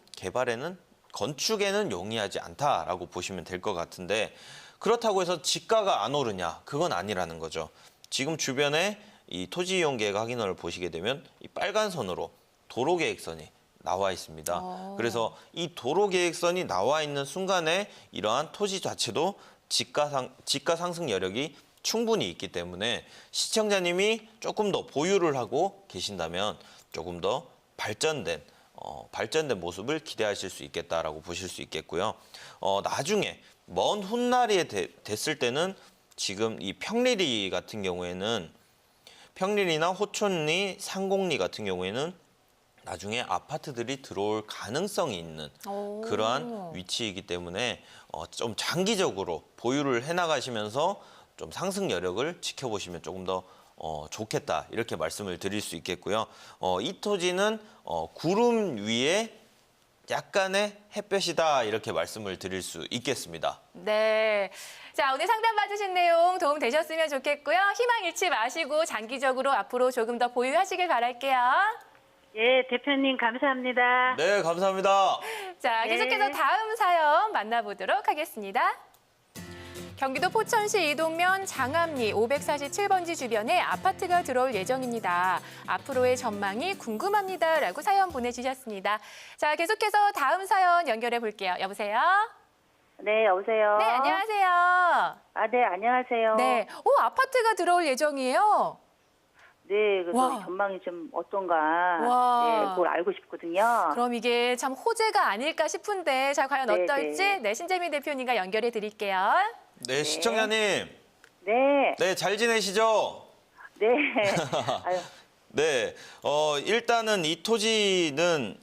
건축에는 용이하지 않다라고 보시면 될 것 같은데 그렇다고 해서 지가가 안 오르냐? 그건 아니라는 거죠. 지금 주변에 이 토지 이용 계획 확인원을 보시게 되면 이 빨간 선으로 도로 계획선이 나와 있습니다. 그래서 이 도로 계획선이 나와 있는 순간에 이러한 토지 자체도 지가 상승 여력이 충분히 있기 때문에 시청자님이 조금 더 보유를 하고 계신다면 조금 더 발전된 모습을 기대하실 수 있겠다라고 보실 수 있겠고요. 나중에 먼 훗날이 됐을 때는 지금 이 평리리 같은 경우에는 평리리나 호촌리, 상곡리 같은 경우에는 나중에 아파트들이 들어올 가능성이 있는 그러한 위치이기 때문에 좀 장기적으로 보유를 해나가시면서 좀 상승 여력을 지켜보시면 조금 더 좋겠다 이렇게 말씀을 드릴 수 있겠고요. 이 토지는 구름 위에 약간의 햇볕이다 이렇게 말씀을 드릴 수 있겠습니다. 네. 자, 오늘 상담 받으신 내용 도움 되셨으면 좋겠고요. 희망 잃지 마시고 장기적으로 앞으로 조금 더 보유하시길 바랄게요. 예, 대표님 감사합니다. 네, 감사합니다. 자, 계속해서 네. 다음 사연 만나보도록 하겠습니다. 경기도 포천시 이동면 장암리 547번지 주변에 아파트가 들어올 예정입니다. 앞으로의 전망이 궁금합니다라고 사연 보내주셨습니다. 자, 계속해서 다음 사연 연결해 볼게요. 여보세요? 네, 여보세요. 네, 안녕하세요. 아, 네, 안녕하세요. 네, 아파트가 들어올 예정이에요. 네, 그래서 와. 전망이 좀 어떤가, 와. 네, 그걸 알고 싶거든요. 그럼 이게 참 호재가 아닐까 싶은데 자, 과연 네, 어떨지 네. 신재민 대표님과 연결해 드릴게요. 네, 시청자님. 네, 네, 잘 지내시죠? 네. 아유, 네, 일단은 이 토지는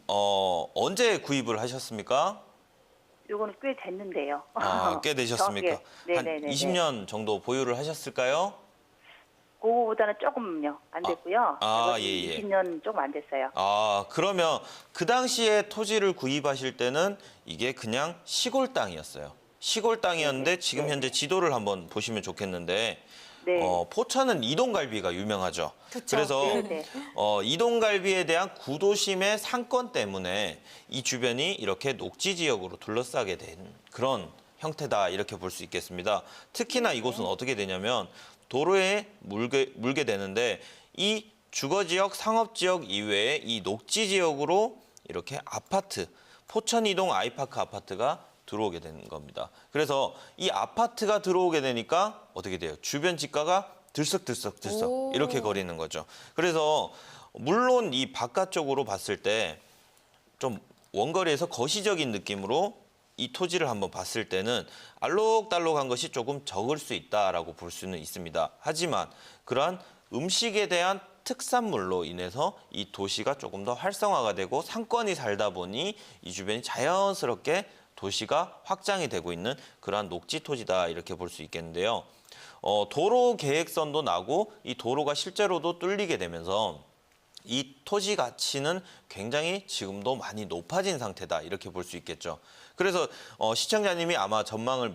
언제 구입을 하셨습니까? 요거는 꽤 됐는데요. 꽤 되셨습니까? 정확하게. 한 네네네. 20년 정도 보유를 하셨을까요? 그거보다는 조금요, 안 됐고요. 아, 이건 예. 20년 조금 안 됐어요. 그러면 그 당시에 토지를 구입하실 때는 이게 그냥 시골 땅이었어요. 시골 땅이었는데 지금 현재 지도를 한번 보시면 좋겠는데 네. 포천은 이동갈비가 유명하죠. 그쵸. 그래서 네. 이동갈비에 대한 구도심의 상권 때문에 이 주변이 이렇게 녹지 지역으로 둘러싸게 된 그런 형태다 이렇게 볼 수 있겠습니다. 특히나 이곳은 어떻게 되냐면 도로에 물게 되는데 이 주거지역, 상업지역 이외에 이 녹지 지역으로 이렇게 아파트, 포천이동 아이파크 아파트가 들어오게 되는 겁니다. 그래서 이 아파트가 들어오게 되니까 어떻게 돼요? 주변 집가가 들썩들썩 오. 이렇게 거리는 거죠. 그래서 물론 이 바깥쪽으로 봤을 때 좀 원거리에서 거시적인 느낌으로 이 토지를 한번 봤을 때는 알록달록한 것이 조금 적을 수 있다라고 볼 수는 있습니다. 하지만 그러한 음식에 대한 특산물로 인해서 이 도시가 조금 더 활성화가 되고 상권이 살다 보니 이 주변이 자연스럽게 도시가 확장이 되고 있는 그러한 녹지 토지다 이렇게 볼 수 있겠는데요. 도로 계획선도 나고 이 도로가 실제로도 뚫리게 되면서 이 토지 가치는 굉장히 지금도 많이 높아진 상태다 이렇게 볼 수 있겠죠. 그래서 시청자님이 아마 전망을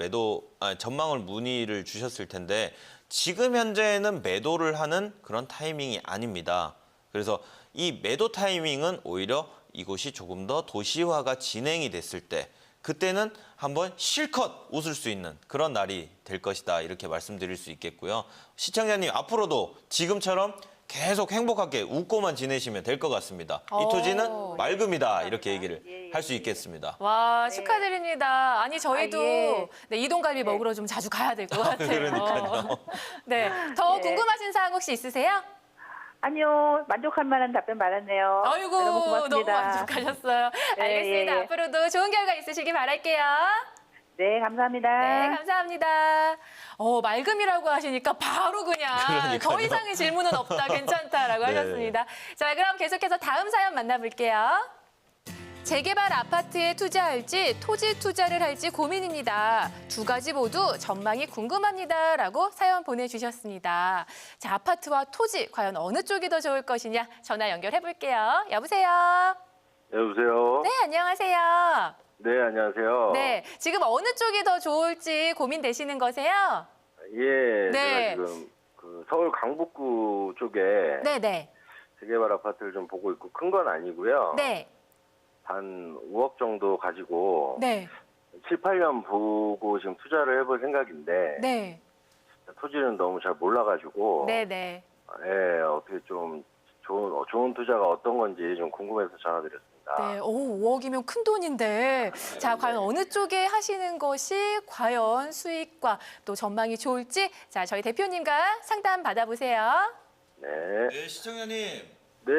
문의를 주셨을 텐데 지금 현재는 매도를 하는 그런 타이밍이 아닙니다. 그래서 이 매도 타이밍은 오히려 이곳이 조금 더 도시화가 진행이 됐을 때 그때는 한번 실컷 웃을 수 있는 그런 날이 될 것이다 이렇게 말씀드릴 수 있겠고요. 시청자님 앞으로도 지금처럼 계속 행복하게 웃고만 지내시면 될 것 같습니다. 이 토지는 맑음이다 이렇게 얘기를 할 수 있겠습니다. 와, 축하드립니다. 아니, 저희도 아, 예. 네, 이동갈비 먹으러 좀 자주 가야 될 것 같아요. 그러니까요. 네, 더 네. 궁금하신 사항 혹시 있으세요? 아니요, 만족할 만한 답변 많았네요. 아이고, 너무 너무 고맙습니다. 만족하셨어요. 네, 알겠습니다. 예, 예. 앞으로도 좋은 결과 있으시길 바랄게요. 네, 감사합니다. 네, 감사합니다. 맑음이라고 하시니까 바로 그냥 그러니까요. 더 이상의 질문은 없다, 괜찮다라고 네. 하셨습니다. 자, 그럼 계속해서 다음 사연 만나볼게요. 재개발 아파트에 투자할지 토지 투자를 할지 고민입니다. 두 가지 모두 전망이 궁금합니다라고 사연 보내주셨습니다. 자, 아파트와 토지 과연 어느 쪽이 더 좋을 것이냐 전화 연결해 볼게요. 여보세요. 여보세요? 네, 안녕하세요. 네, 안녕하세요. 네, 지금 어느 쪽이 더 좋을지 고민되시는 거세요? 예, 네. 제가 지금 그 서울 강북구 쪽에 네, 네, 재개발 아파트를 좀 보고 있고 큰 건 아니고요. 네, 한 5억 정도 가지고 네, 7, 8년 보고 지금 투자를 해볼 생각인데 네, 토지는 너무 잘 몰라가지고 네, 네. 예, 어떻게 좀 좋은 투자가 어떤 건지 좀 궁금해서 전화드렸습니다. 네, 5억이면 큰 돈인데, 자, 과연 어느 쪽에 하시는 것이 과연 수익과 또 전망이 좋을지, 자, 저희 대표님과 상담 받아보세요. 네. 네, 시청자님. 네.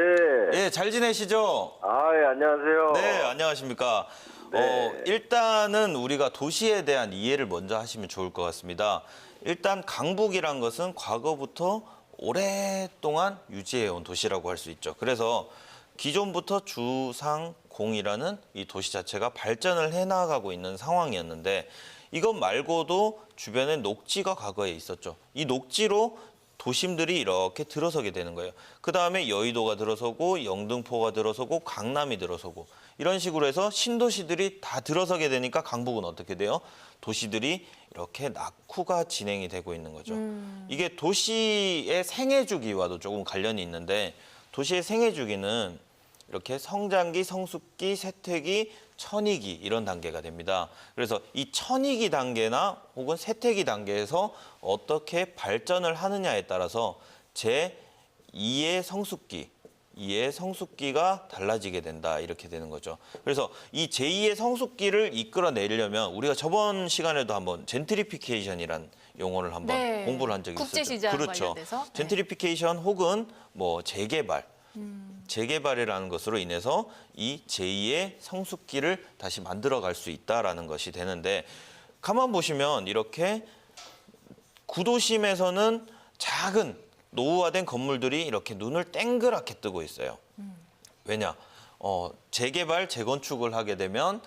예, 잘 지내시죠? 아, 예, 안녕하세요. 네, 안녕하십니까. 네. 일단은 우리가 도시에 대한 이해를 먼저 하시면 좋을 것 같습니다. 일단 강북이란 것은 과거부터 오랫동안 유지해온 도시라고 할 수 있죠. 그래서 기존부터 주상공이라는 이 도시 자체가 발전을 해나가고 있는 상황이었는데 이것 말고도 주변에 녹지가 과거에 있었죠. 이 녹지로 도심들이 이렇게 들어서게 되는 거예요. 그다음에 여의도가 들어서고 영등포가 들어서고 강남이 들어서고 이런 식으로 해서 신도시들이 다 들어서게 되니까 강북은 어떻게 돼요? 도시들이 이렇게 낙후가 진행이 되고 있는 거죠. 이게 도시의 생애 주기와도 조금 관련이 있는데 도시의 생애 주기는 이렇게 성장기, 성숙기, 쇠퇴기, 천이기 이런 단계가 됩니다. 그래서 이 천이기 단계나 혹은 쇠퇴기 단계에서 어떻게 발전을 하느냐에 따라서 제2의 성숙기가 달라지게 된다 이렇게 되는 거죠. 그래서 이 제2의 성숙기를 이끌어내려면 우리가 저번 시간에도 한번 젠트리피케이션이란 용어를 한번 네. 공부를 한 적이 있었죠. 국제시장 그렇죠. 관련돼서. 네. 젠트리피케이션 혹은 뭐 재개발이라는 것으로 인해서 이 제2의 성숙기를 다시 만들어갈 수 있다라는 것이 되는데 가만 보시면 이렇게 구도심에서는 작은 노후화된 건물들이 이렇게 눈을 땡그랗게 뜨고 있어요. 왜냐? 재개발, 재건축을 하게 되면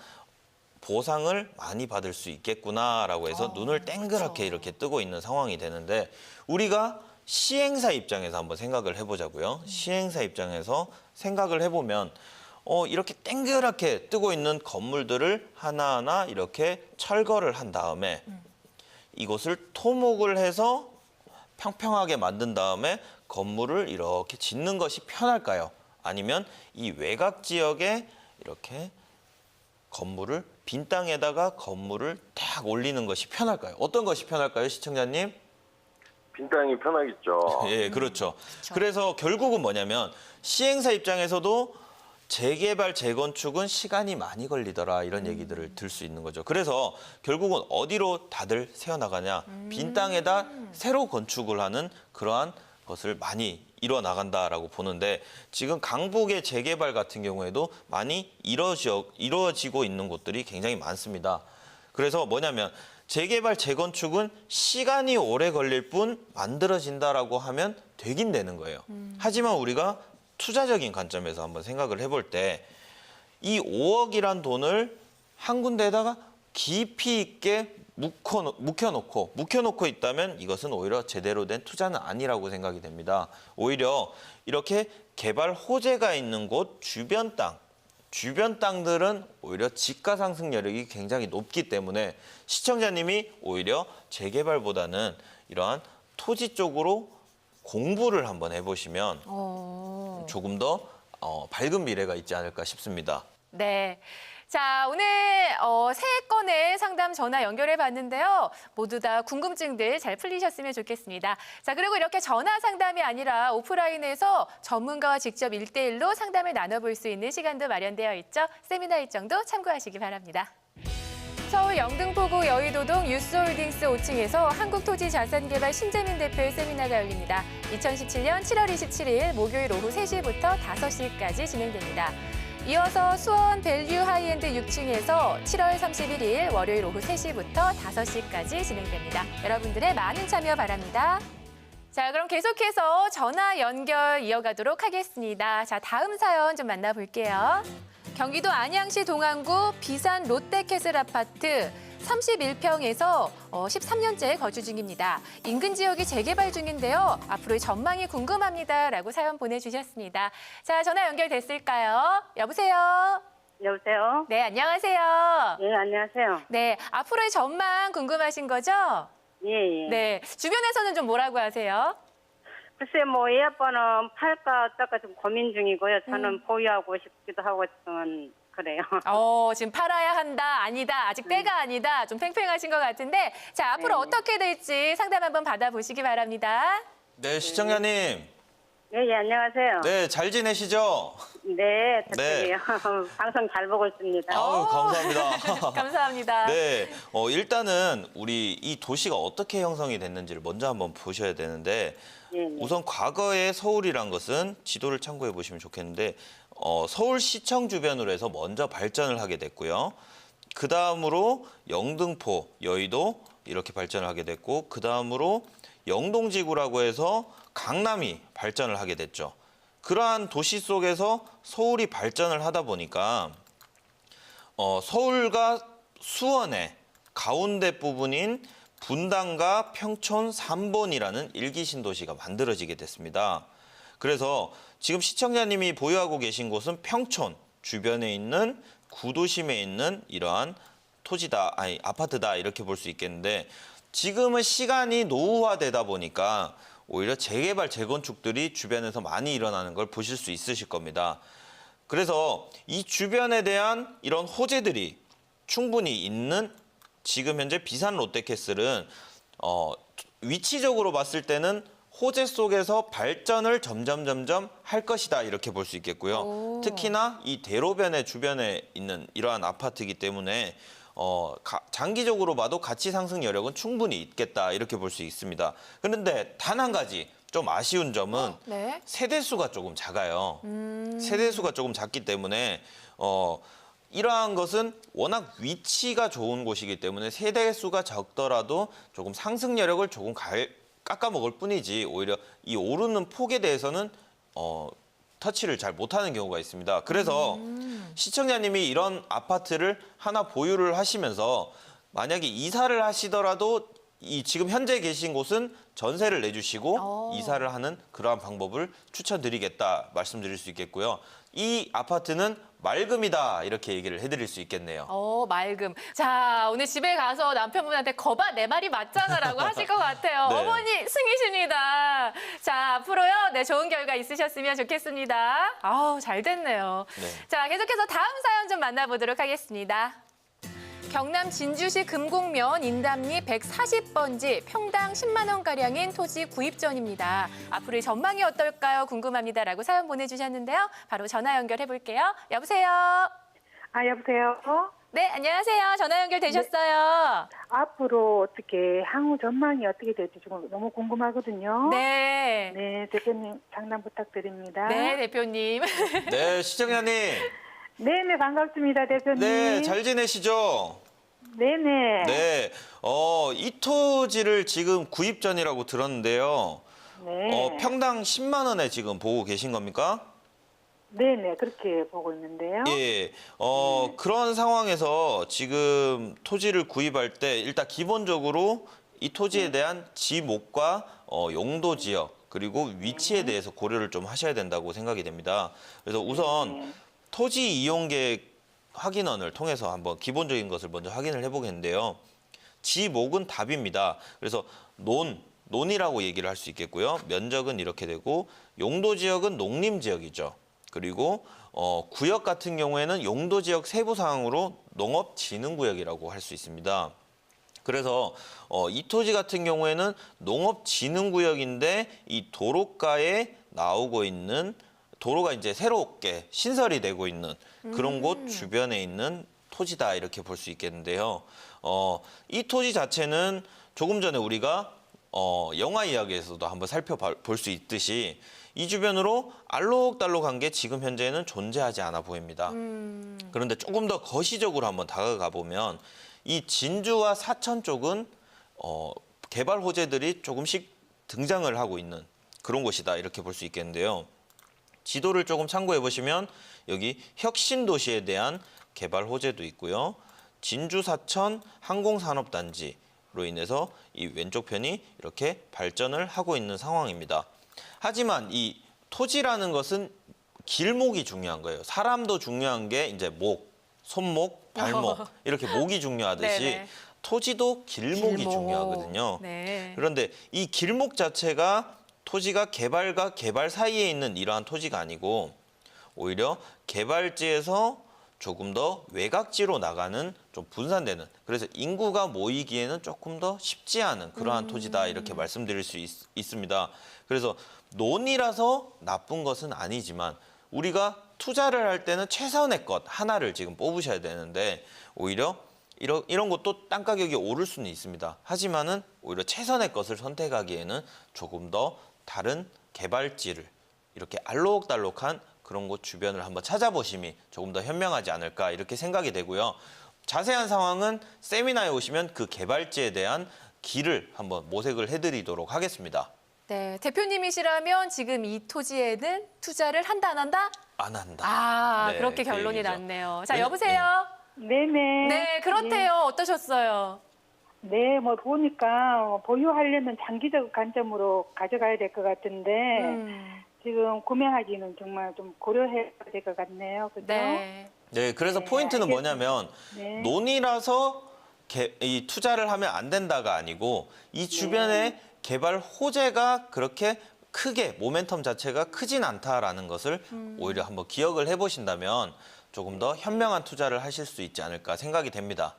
보상을 많이 받을 수 있겠구나라고 해서 눈을 땡그랗게 그렇죠. 이렇게 뜨고 있는 상황이 되는데 우리가 시행사 입장에서 한번 생각을 해보자고요. 시행사 입장에서 생각을 해보면 이렇게 땡그랗게 뜨고 있는 건물들을 하나하나 이렇게 철거를 한 다음에 이곳을 토목을 해서 평평하게 만든 다음에 건물을 이렇게 짓는 것이 편할까요? 아니면 이 외곽 지역에 이렇게 건물을 빈 땅에다가 건물을 딱 올리는 것이 편할까요? 어떤 것이 편할까요, 시청자님? 빈 땅이 편하겠죠. 예, 그렇죠. 그래서 결국은 뭐냐면 시행사 입장에서도 재개발, 재건축은 시간이 많이 걸리더라 이런 얘기들을 들 수 있는 거죠. 그래서 결국은 어디로 다들 세워나가냐. 빈 땅에다 새로 건축을 하는 그러한 것을 많이 이뤄나간다라고 보는데 지금 강북의 재개발 같은 경우에도 많이 이루어지고 있는 곳들이 굉장히 많습니다. 그래서 뭐냐면 재개발, 재건축은 시간이 오래 걸릴 뿐 만들어진다라고 하면 되긴 되는 거예요. 하지만 우리가 투자적인 관점에서 한번 생각을 해볼 때 이 5억이란 돈을 한 군데에다가 깊이 있게 묵혀놓고 있다면 이것은 오히려 제대로 된 투자는 아니라고 생각이 됩니다. 오히려 이렇게 개발 호재가 있는 곳 주변 땅들은 오히려 지가 상승 여력이 굉장히 높기 때문에 시청자님이 오히려 재개발보다는 이러한 토지 쪽으로 공부를 한번 해보시면 조금 더 밝은 미래가 있지 않을까 싶습니다. 네. 자, 오늘 세 건의 상담 전화 연결해 봤는데요. 모두 다 궁금증들 잘 풀리셨으면 좋겠습니다. 자, 그리고 이렇게 전화 상담이 아니라 오프라인에서 전문가와 직접 1대1로 상담을 나눠볼 수 있는 시간도 마련되어 있죠. 세미나 일정도 참고하시기 바랍니다. 서울 영등포구 여의도동 유스홀딩스 5층에서 한국토지자산개발 신재민 대표의 세미나가 열립니다. 2017년 7월 27일 목요일 오후 3시부터 5시까지 진행됩니다. 이어서 수원 밸류 하이엔드 6층에서 7월 31일 월요일 오후 3시부터 5시까지 진행됩니다. 여러분들의 많은 참여 바랍니다. 자, 그럼 계속해서 전화 연결 이어가도록 하겠습니다. 자, 다음 사연 좀 만나볼게요. 경기도 안양시 동안구 비산 롯데캐슬 아파트 31평에서 13년째 거주 중입니다. 인근 지역이 재개발 중인데요. 앞으로의 전망이 궁금합니다라고 사연 보내주셨습니다. 자, 전화 연결됐을까요? 여보세요? 여보세요? 네, 안녕하세요. 예, 안녕하세요. 네, 앞으로의 전망 궁금하신 거죠? 예, 예. 네, 주변에서는 좀 뭐라고 하세요? 글쎄, 뭐, 이 아빠는 팔까 어떨까 좀 고민 중이고요. 저는 보유하고 싶기도 하고 좀 그래요. 지금 팔아야 한다, 아니다, 아직 때가 아니다, 좀 팽팽하신 것 같은데, 자, 앞으로 네. 어떻게 될지 상담 한번 받아보시기 바랍니다. 네, 시청자님. 예, 예, 안녕하세요. 네, 잘 지내시죠? 네, 덕분이에요. 방송 잘 보고 있습니다. 아유, 감사합니다. 감사합니다. 네, 일단은 우리 이 도시가 어떻게 형성이 됐는지를 먼저 한번 보셔야 되는데 예, 예. 우선 과거의 서울이란 것은 지도를 참고해 보시면 좋겠는데 서울시청 주변으로 해서 먼저 발전을 하게 됐고요. 그 다음으로 영등포, 여의도 이렇게 발전을 하게 됐고 그 다음으로 영동지구라고 해서 강남이 발전을 하게 됐죠. 그러한 도시 속에서 서울이 발전을 하다 보니까 서울과 수원의 가운데 부분인 분당과 평촌 3번이라는 일기 신도시가 만들어지게 됐습니다. 그래서 지금 시청자님이 보유하고 계신 곳은 평촌 주변에 있는 구도심에 있는 이러한 토지다, 아니 아파트다 이렇게 볼 수 있겠는데 지금은 시간이 노후화되다 보니까 오히려 재개발, 재건축들이 주변에서 많이 일어나는 걸 보실 수 있으실 겁니다. 그래서 이 주변에 대한 이런 호재들이 충분히 있는 지금 현재 비산 롯데캐슬은 위치적으로 봤을 때는 호재 속에서 발전을 점점 할 것이다 이렇게 볼 수 있겠고요. 오. 특히나 이 대로변의 주변에 있는 이러한 아파트이기 때문에 장기적으로 봐도 가치 상승 여력은 충분히 있겠다 이렇게 볼 수 있습니다. 그런데 단 한 가지 좀 아쉬운 점은 네. 세대수가 조금 작아요. 세대수가 조금 작기 때문에 이러한 것은 워낙 위치가 좋은 곳이기 때문에 세대수가 적더라도 조금 상승 여력을 조금 깎아먹을 뿐이지 오히려 이 오르는 폭에 대해서는 터치를 잘 못하는 경우가 있습니다. 그래서 시청자님이 이런 아파트를 하나 보유를 하시면서 만약에 이사를 하시더라도 이 지금 현재 계신 곳은 전세를 내주시고 이사를 하는 그러한 방법을 추천드리겠다 말씀드릴 수 있겠고요. 이 아파트는 맑음이다 이렇게 얘기를 해드릴 수 있겠네요. 맑음. 자, 오늘 집에 가서 남편분한테 거봐 내 말이 맞잖아라고 하실 것 같아요. 네. 어머니 승이십니다. 자, 앞으로요. 네, 좋은 결과 있으셨으면 좋겠습니다. 잘 됐네요. 네. 자, 계속해서 다음 사연 좀 만나보도록 하겠습니다. 경남 진주시 금곡면 인담리 140번지 평당 10만 원가량인 토지 구입 전입니다. 앞으로의 전망이 어떨까요? 궁금합니다라고 사연 보내주셨는데요. 바로 전화 연결해 볼게요. 여보세요? 여보세요? 네, 안녕하세요. 전화 연결되셨어요. 앞으로 어떻게, 향후 전망이 어떻게 될지 지금 너무 궁금하거든요. 네. 네, 대표님 상담 부탁드립니다. 네, 대표님. 네, 시청자님. 네네, 반갑습니다, 대표님. 네, 잘 지내시죠? 네네. 네, 이 토지를 지금 구입 전이라고 들었는데요. 네. 평당 10만 원에 지금 보고 계신 겁니까? 네네, 그렇게 보고 있는데요. 예, 그런 상황에서 지금 토지를 구입할 때 일단 기본적으로 이 토지에 대한 지목과 용도 지역 그리고 위치에 대해서 고려를 좀 하셔야 된다고 생각이 됩니다. 그래서 우선 토지 이용 계획 확인원을 통해서 한번 기본적인 것을 먼저 확인을 해보겠는데요. 지목은 답입니다. 그래서 논이라고 얘기를 할 수 있겠고요. 면적은 이렇게 되고 용도 지역은 농림 지역이죠. 그리고 구역 같은 경우에는 용도 지역 세부 사항으로 농업진흥구역이라고 할 수 있습니다. 그래서 이 토지 같은 경우에는 농업진흥구역인데 이 도로가에 나오고 있는 도로가 이제 새롭게 신설이 되고 있는 그런 곳 주변에 있는 토지다 이렇게 볼 수 있겠는데요. 이 토지 자체는 조금 전에 우리가 영화 이야기에서도 한번 살펴볼 수 있듯이 이 주변으로 알록달록한 게 지금 현재는 존재하지 않아 보입니다. 그런데 조금 더 거시적으로 한번 다가가 보면 이 진주와 사천 쪽은 개발 호재들이 조금씩 등장을 하고 있는 그런 곳이다 이렇게 볼 수 있겠는데요. 지도를 조금 참고해 보시면 여기 혁신도시에 대한 개발 호재도 있고요. 진주 사천 항공산업단지로 인해서 이 왼쪽 편이 이렇게 발전을 하고 있는 상황입니다. 하지만 이 토지라는 것은 길목이 중요한 거예요. 사람도 중요한 게 이제 목, 손목, 발목 이렇게 목이 중요하듯이 네네. 토지도 길목이 길목. 중요하거든요. 네. 그런데 이 길목 자체가 토지가 개발과 개발 사이에 있는 이러한 토지가 아니고 오히려 개발지에서 조금 더 외곽지로 나가는 좀 분산되는 그래서 인구가 모이기에는 조금 더 쉽지 않은 그러한 토지다 이렇게 말씀드릴 수 있습니다. 그래서 논이라서 나쁜 것은 아니지만 우리가 투자를 할 때는 최선의 것 하나를 지금 뽑으셔야 되는데 오히려 이런 것도 땅 가격이 오를 수는 있습니다. 하지만은 오히려 최선의 것을 선택하기에는 조금 더 다른 개발지를 이렇게 알록달록한 그런 곳 주변을 한번 찾아보심이 조금 더 현명하지 않을까 이렇게 생각이 되고요. 자세한 상황은 세미나에 오시면 그 개발지에 대한 길을 한번 모색을 해드리도록 하겠습니다. 네, 대표님이시라면 지금 이 토지에는 투자를 한다 안 한다? 안 한다. 아, 네, 그렇게 그 결론이 얘기죠. 났네요. 자, 네, 여보세요? 네네. 네, 그렇대요. 어떠셨어요? 네, 뭐 보니까 보유하려면 장기적 관점으로 가져가야 될 것 같은데 지금 구매하기는 정말 좀 고려해야 될 것 같네요. 그죠? 네. 네, 그래서 네, 포인트는 알겠습니다. 뭐냐면 네. 논이라서 이 투자를 하면 안 된다가 아니고 이 주변에 개발 호재가 그렇게 크게 모멘텀 자체가 크진 않다라는 것을 오히려 한번 기억을 해보신다면 조금 더 현명한 투자를 하실 수 있지 않을까 생각이 됩니다.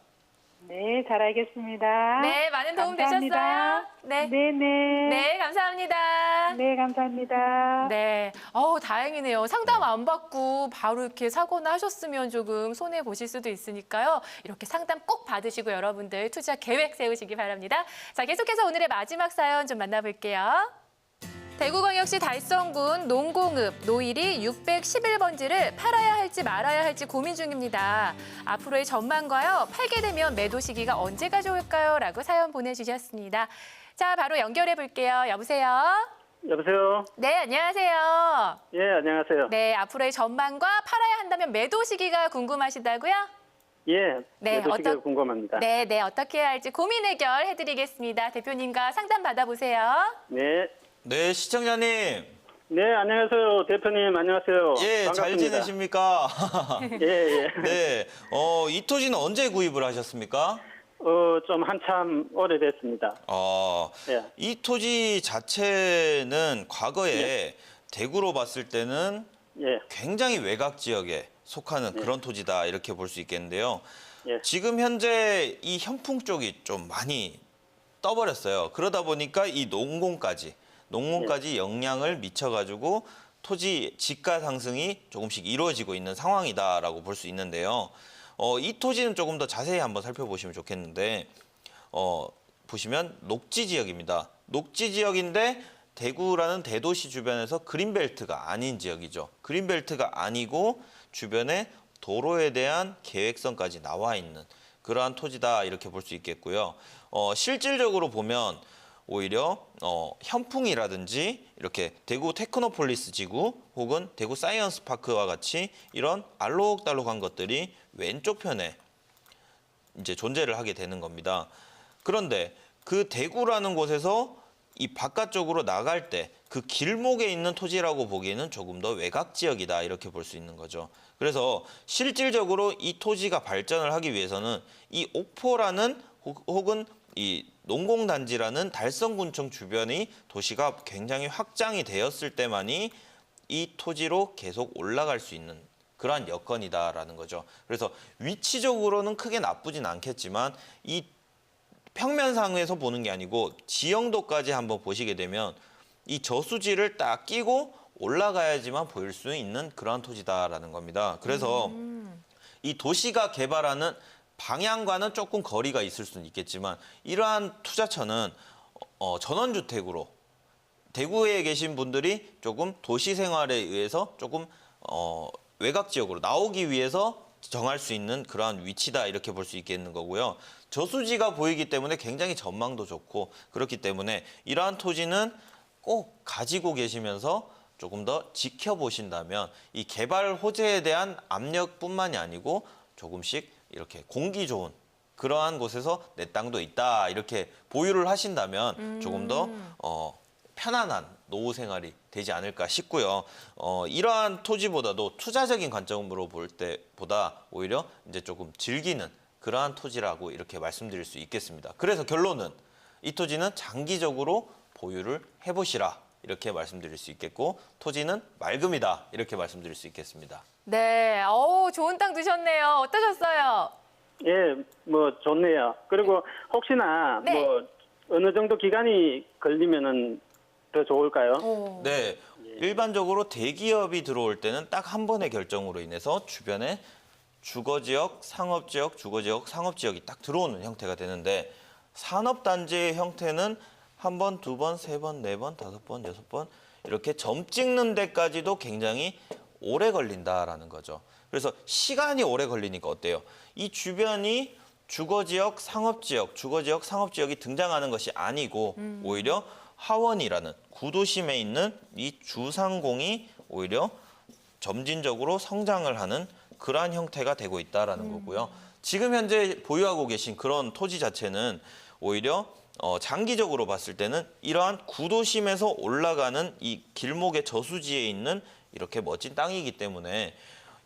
네, 잘 알겠습니다. 네, 많은 도움 감사합니다. 되셨어요? 네. 네네. 네, 감사합니다. 네, 감사합니다. 네. 다행이네요. 상담 안 받고 바로 이렇게 사고나 하셨으면 조금 손해 보실 수도 있으니까요. 이렇게 상담 꼭 받으시고 여러분들 투자 계획 세우시기 바랍니다. 자, 계속해서 오늘의 마지막 사연 좀 만나볼게요. 대구광역시 달성군 농공읍 노일이 611번지를 팔아야 할지 말아야 할지 고민 중입니다. 앞으로의 전망과요. 팔게 되면 매도 시기가 언제가 좋을까요? 라고 사연 보내주셨습니다. 자, 바로 연결해 볼게요. 여보세요? 여보세요? 네, 안녕하세요. 예, 안녕하세요. 네, 앞으로의 전망과 팔아야 한다면 매도 시기가 궁금하시다고요? 예, 네, 매도 시기가 어떤- 궁금합니다. 네, 네, 어떻게 해야 할지 고민 해결해드리겠습니다. 대표님과 상담 받아보세요. 네. 네, 시청자님. 네, 안녕하세요. 대표님, 안녕하세요. 예, 잘 반갑습니다. 지내십니까? 예, 예. 네, 이 토지는 언제 구입을 하셨습니까? 좀 한참 오래됐습니다. 예. 이 토지 자체는 과거에 대구로 봤을 때는 예, 굉장히 외곽 지역에 속하는 그런 토지다 이렇게 볼 수 있겠는데요. 예. 지금 현재 이 현풍 쪽이 좀 많이 떠버렸어요. 그러다 보니까 이 농공까지 영향을 미쳐가지고 토지 지가 상승이 조금씩 이루어지고 있는 상황이다라고 볼 수 있는데요. 이 토지는 조금 더 자세히 한번 살펴보시면 좋겠는데 보시면 녹지 지역입니다. 녹지 지역인데 대구라는 대도시 주변에서 그린벨트가 아닌 지역이죠. 그린벨트가 아니고 주변에 도로에 대한 계획성까지 나와 있는 그러한 토지다 이렇게 볼 수 있겠고요. 실질적으로 보면 오히려 현풍이라든지 이렇게 대구 테크노폴리스 지구 혹은 대구 사이언스 파크와 같이 이런 알록달록한 것들이 왼쪽 편에 이제 존재를 하게 되는 겁니다. 그런데 그 대구라는 곳에서 이 바깥쪽으로 나갈 때 그 길목에 있는 토지라고 보기에는 조금 더 외곽 지역이다 이렇게 볼 수 있는 거죠. 그래서 실질적으로 이 토지가 발전을 하기 위해서는 이 옥포라는 혹은 이 농공단지라는 달성군청 주변이 도시가 굉장히 확장이 되었을 때만이 이 토지로 계속 올라갈 수 있는 그러한 여건이다라는 거죠. 그래서 위치적으로는 크게 나쁘진 않겠지만 이 평면상에서 보는 게 아니고 지형도까지 한번 보시게 되면 이 저수지를 딱 끼고 올라가야지만 보일 수 있는 그러한 토지다라는 겁니다. 그래서 이 도시가 개발하는 방향과는 조금 거리가 있을 수는 있겠지만 이러한 투자처는 전원주택으로 대구에 계신 분들이 조금 도시 생활에 의해서 조금 외곽 지역으로 나오기 위해서 정할 수 있는 그러한 위치다 이렇게 볼 수 있겠는 거고요. 저수지가 보이기 때문에 굉장히 전망도 좋고 그렇기 때문에 이러한 토지는 꼭 가지고 계시면서 조금 더 지켜보신다면 이 개발 호재에 대한 압력뿐만이 아니고 조금씩 이렇게 공기 좋은 그러한 곳에서 내 땅도 있다 이렇게 보유를 하신다면 조금 더 편안한 노후 생활이 되지 않을까 싶고요. 이러한 토지보다도 투자적인 관점으로 볼 때보다 오히려 이제 조금 즐기는 그러한 토지라고 이렇게 말씀드릴 수 있겠습니다. 그래서 결론은 이 토지는 장기적으로 보유를 해보시라 이렇게 말씀드릴 수 있겠고 토지는 맑음이다 이렇게 말씀드릴 수 있겠습니다. 네, 좋은 땅 두셨네요. 어떠셨어요? 예, 뭐 좋네요. 그리고 혹시나 네. 뭐 어느 정도 기간이 걸리면은 더 좋을까요? 네, 일반적으로 대기업이 들어올 때는 딱 한 번의 결정으로 인해서 주변에 주거지역, 상업지역, 주거지역, 상업지역이 딱 들어오는 형태가 되는데 산업단지의 형태는 한 번, 두 번, 세 번, 네 번, 다섯 번, 여섯 번 이렇게 점 찍는 데까지도 굉장히 오래 걸린다라는 거죠. 그래서 시간이 오래 걸리니까 어때요? 이 주변이 주거지역, 상업지역, 주거지역, 상업지역이 등장하는 것이 아니고 오히려 하원이라는 구도심에 있는 이 주상공이 오히려 점진적으로 성장을 하는 그러한 형태가 되고 있다라는 거고요. 지금 현재 보유하고 계신 그런 토지 자체는 오히려 장기적으로 봤을 때는 이러한 구도심에서 올라가는 이 길목의 저수지에 있는 이렇게 멋진 땅이기 때문에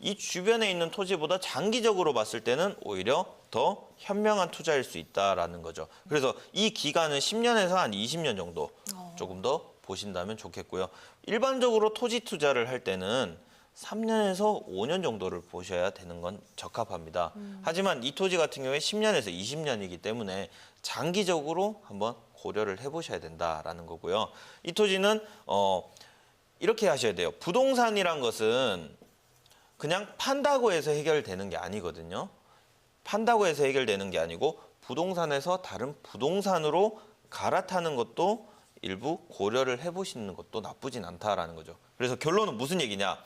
이 주변에 있는 토지보다 장기적으로 봤을 때는 오히려 더 현명한 투자일 수 있다라는 거죠. 그래서 이 기간은 10년에서 한 20년 정도 조금 더 보신다면 좋겠고요. 일반적으로 토지 투자를 할 때는 3년에서 5년 정도를 보셔야 되는 건 적합합니다. 하지만 이 토지 같은 경우에 10년에서 20년이기 때문에 장기적으로 한번 고려를 해보셔야 된다라는 거고요. 이 토지는 이렇게 하셔야 돼요. 부동산이란 것은 그냥 판다고 해서 해결되는 게 아니거든요. 판다고 해서 해결되는 게 아니고 부동산에서 다른 부동산으로 갈아타는 것도 일부 고려를 해보시는 것도 나쁘진 않다라는 거죠. 그래서 결론은 무슨 얘기냐?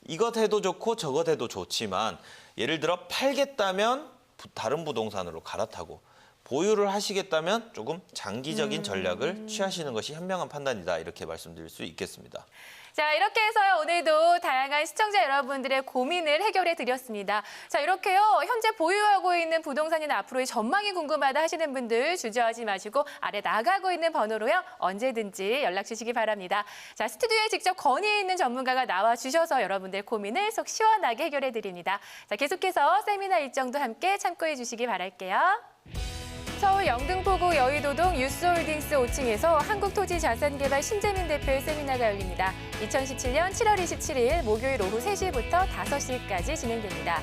이것 해도 좋고 저것 해도 좋지만 예를 들어 팔겠다면 다른 부동산으로 갈아타고 보유를 하시겠다면 조금 장기적인 전략을 취하시는 것이 현명한 판단이다 이렇게 말씀드릴 수 있겠습니다. 자, 이렇게 해서요, 오늘도 다양한 시청자 여러분들의 고민을 해결해 드렸습니다. 자, 이렇게요, 현재 보유하고 있는 부동산이나 앞으로의 전망이 궁금하다 하시는 분들 주저하지 마시고 아래 나가고 있는 번호로요, 언제든지 연락 주시기 바랍니다. 자, 스튜디오에 직접 건의에 있는 전문가가 나와 주셔서 여러분들의 고민을 속 시원하게 해결해 드립니다. 자, 계속해서 세미나 일정도 함께 참고해 주시기 바랄게요. 서울 영등포구 여의도동 유스홀딩스 5층에서 한국토지자산개발 신재민 대표의 세미나가 열립니다. 2017년 7월 27일 목요일 오후 3시부터 5시까지 진행됩니다.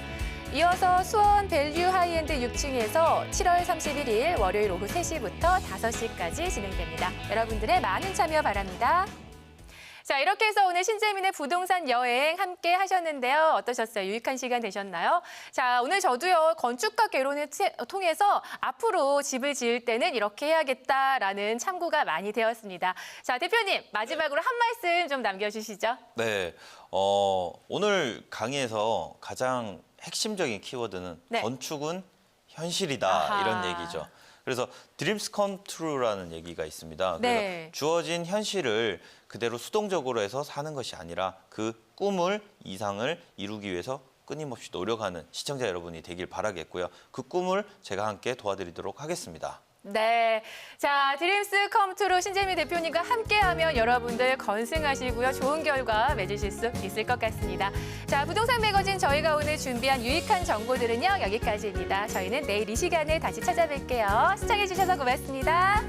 이어서 수원 밸류 하이엔드 6층에서 7월 31일 월요일 오후 3시부터 5시까지 진행됩니다. 여러분들의 많은 참여 바랍니다. 자, 이렇게 해서 오늘 신재민의 부동산 여행 함께 하셨는데요. 어떠셨어요? 유익한 시간 되셨나요? 자, 오늘 저도요, 건축가 개론을 통해서 앞으로 집을 지을 때는 이렇게 해야겠다라는 참고가 많이 되었습니다. 자, 대표님, 마지막으로 한 말씀 좀 남겨주시죠. 네, 오늘 강의에서 가장 핵심적인 키워드는 네. 건축은 현실이다 아하. 이런 얘기죠. 그래서 Dreams come true라는 얘기가 있습니다. 네. 그래서 주어진 현실을 그대로 수동적으로 해서 사는 것이 아니라 그 꿈을, 이상을 이루기 위해서 끊임없이 노력하는 시청자 여러분이 되길 바라겠고요. 그 꿈을 제가 함께 도와드리도록 하겠습니다. 네. 자, 드림스 컴투루 신재민 대표님과 함께하면 여러분들 건승하시고요. 좋은 결과 맺으실 수 있을 것 같습니다. 자, 부동산 매거진 저희가 오늘 준비한 유익한 정보들은요, 여기까지입니다. 저희는 내일 이 시간에 다시 찾아뵐게요. 시청해주셔서 고맙습니다.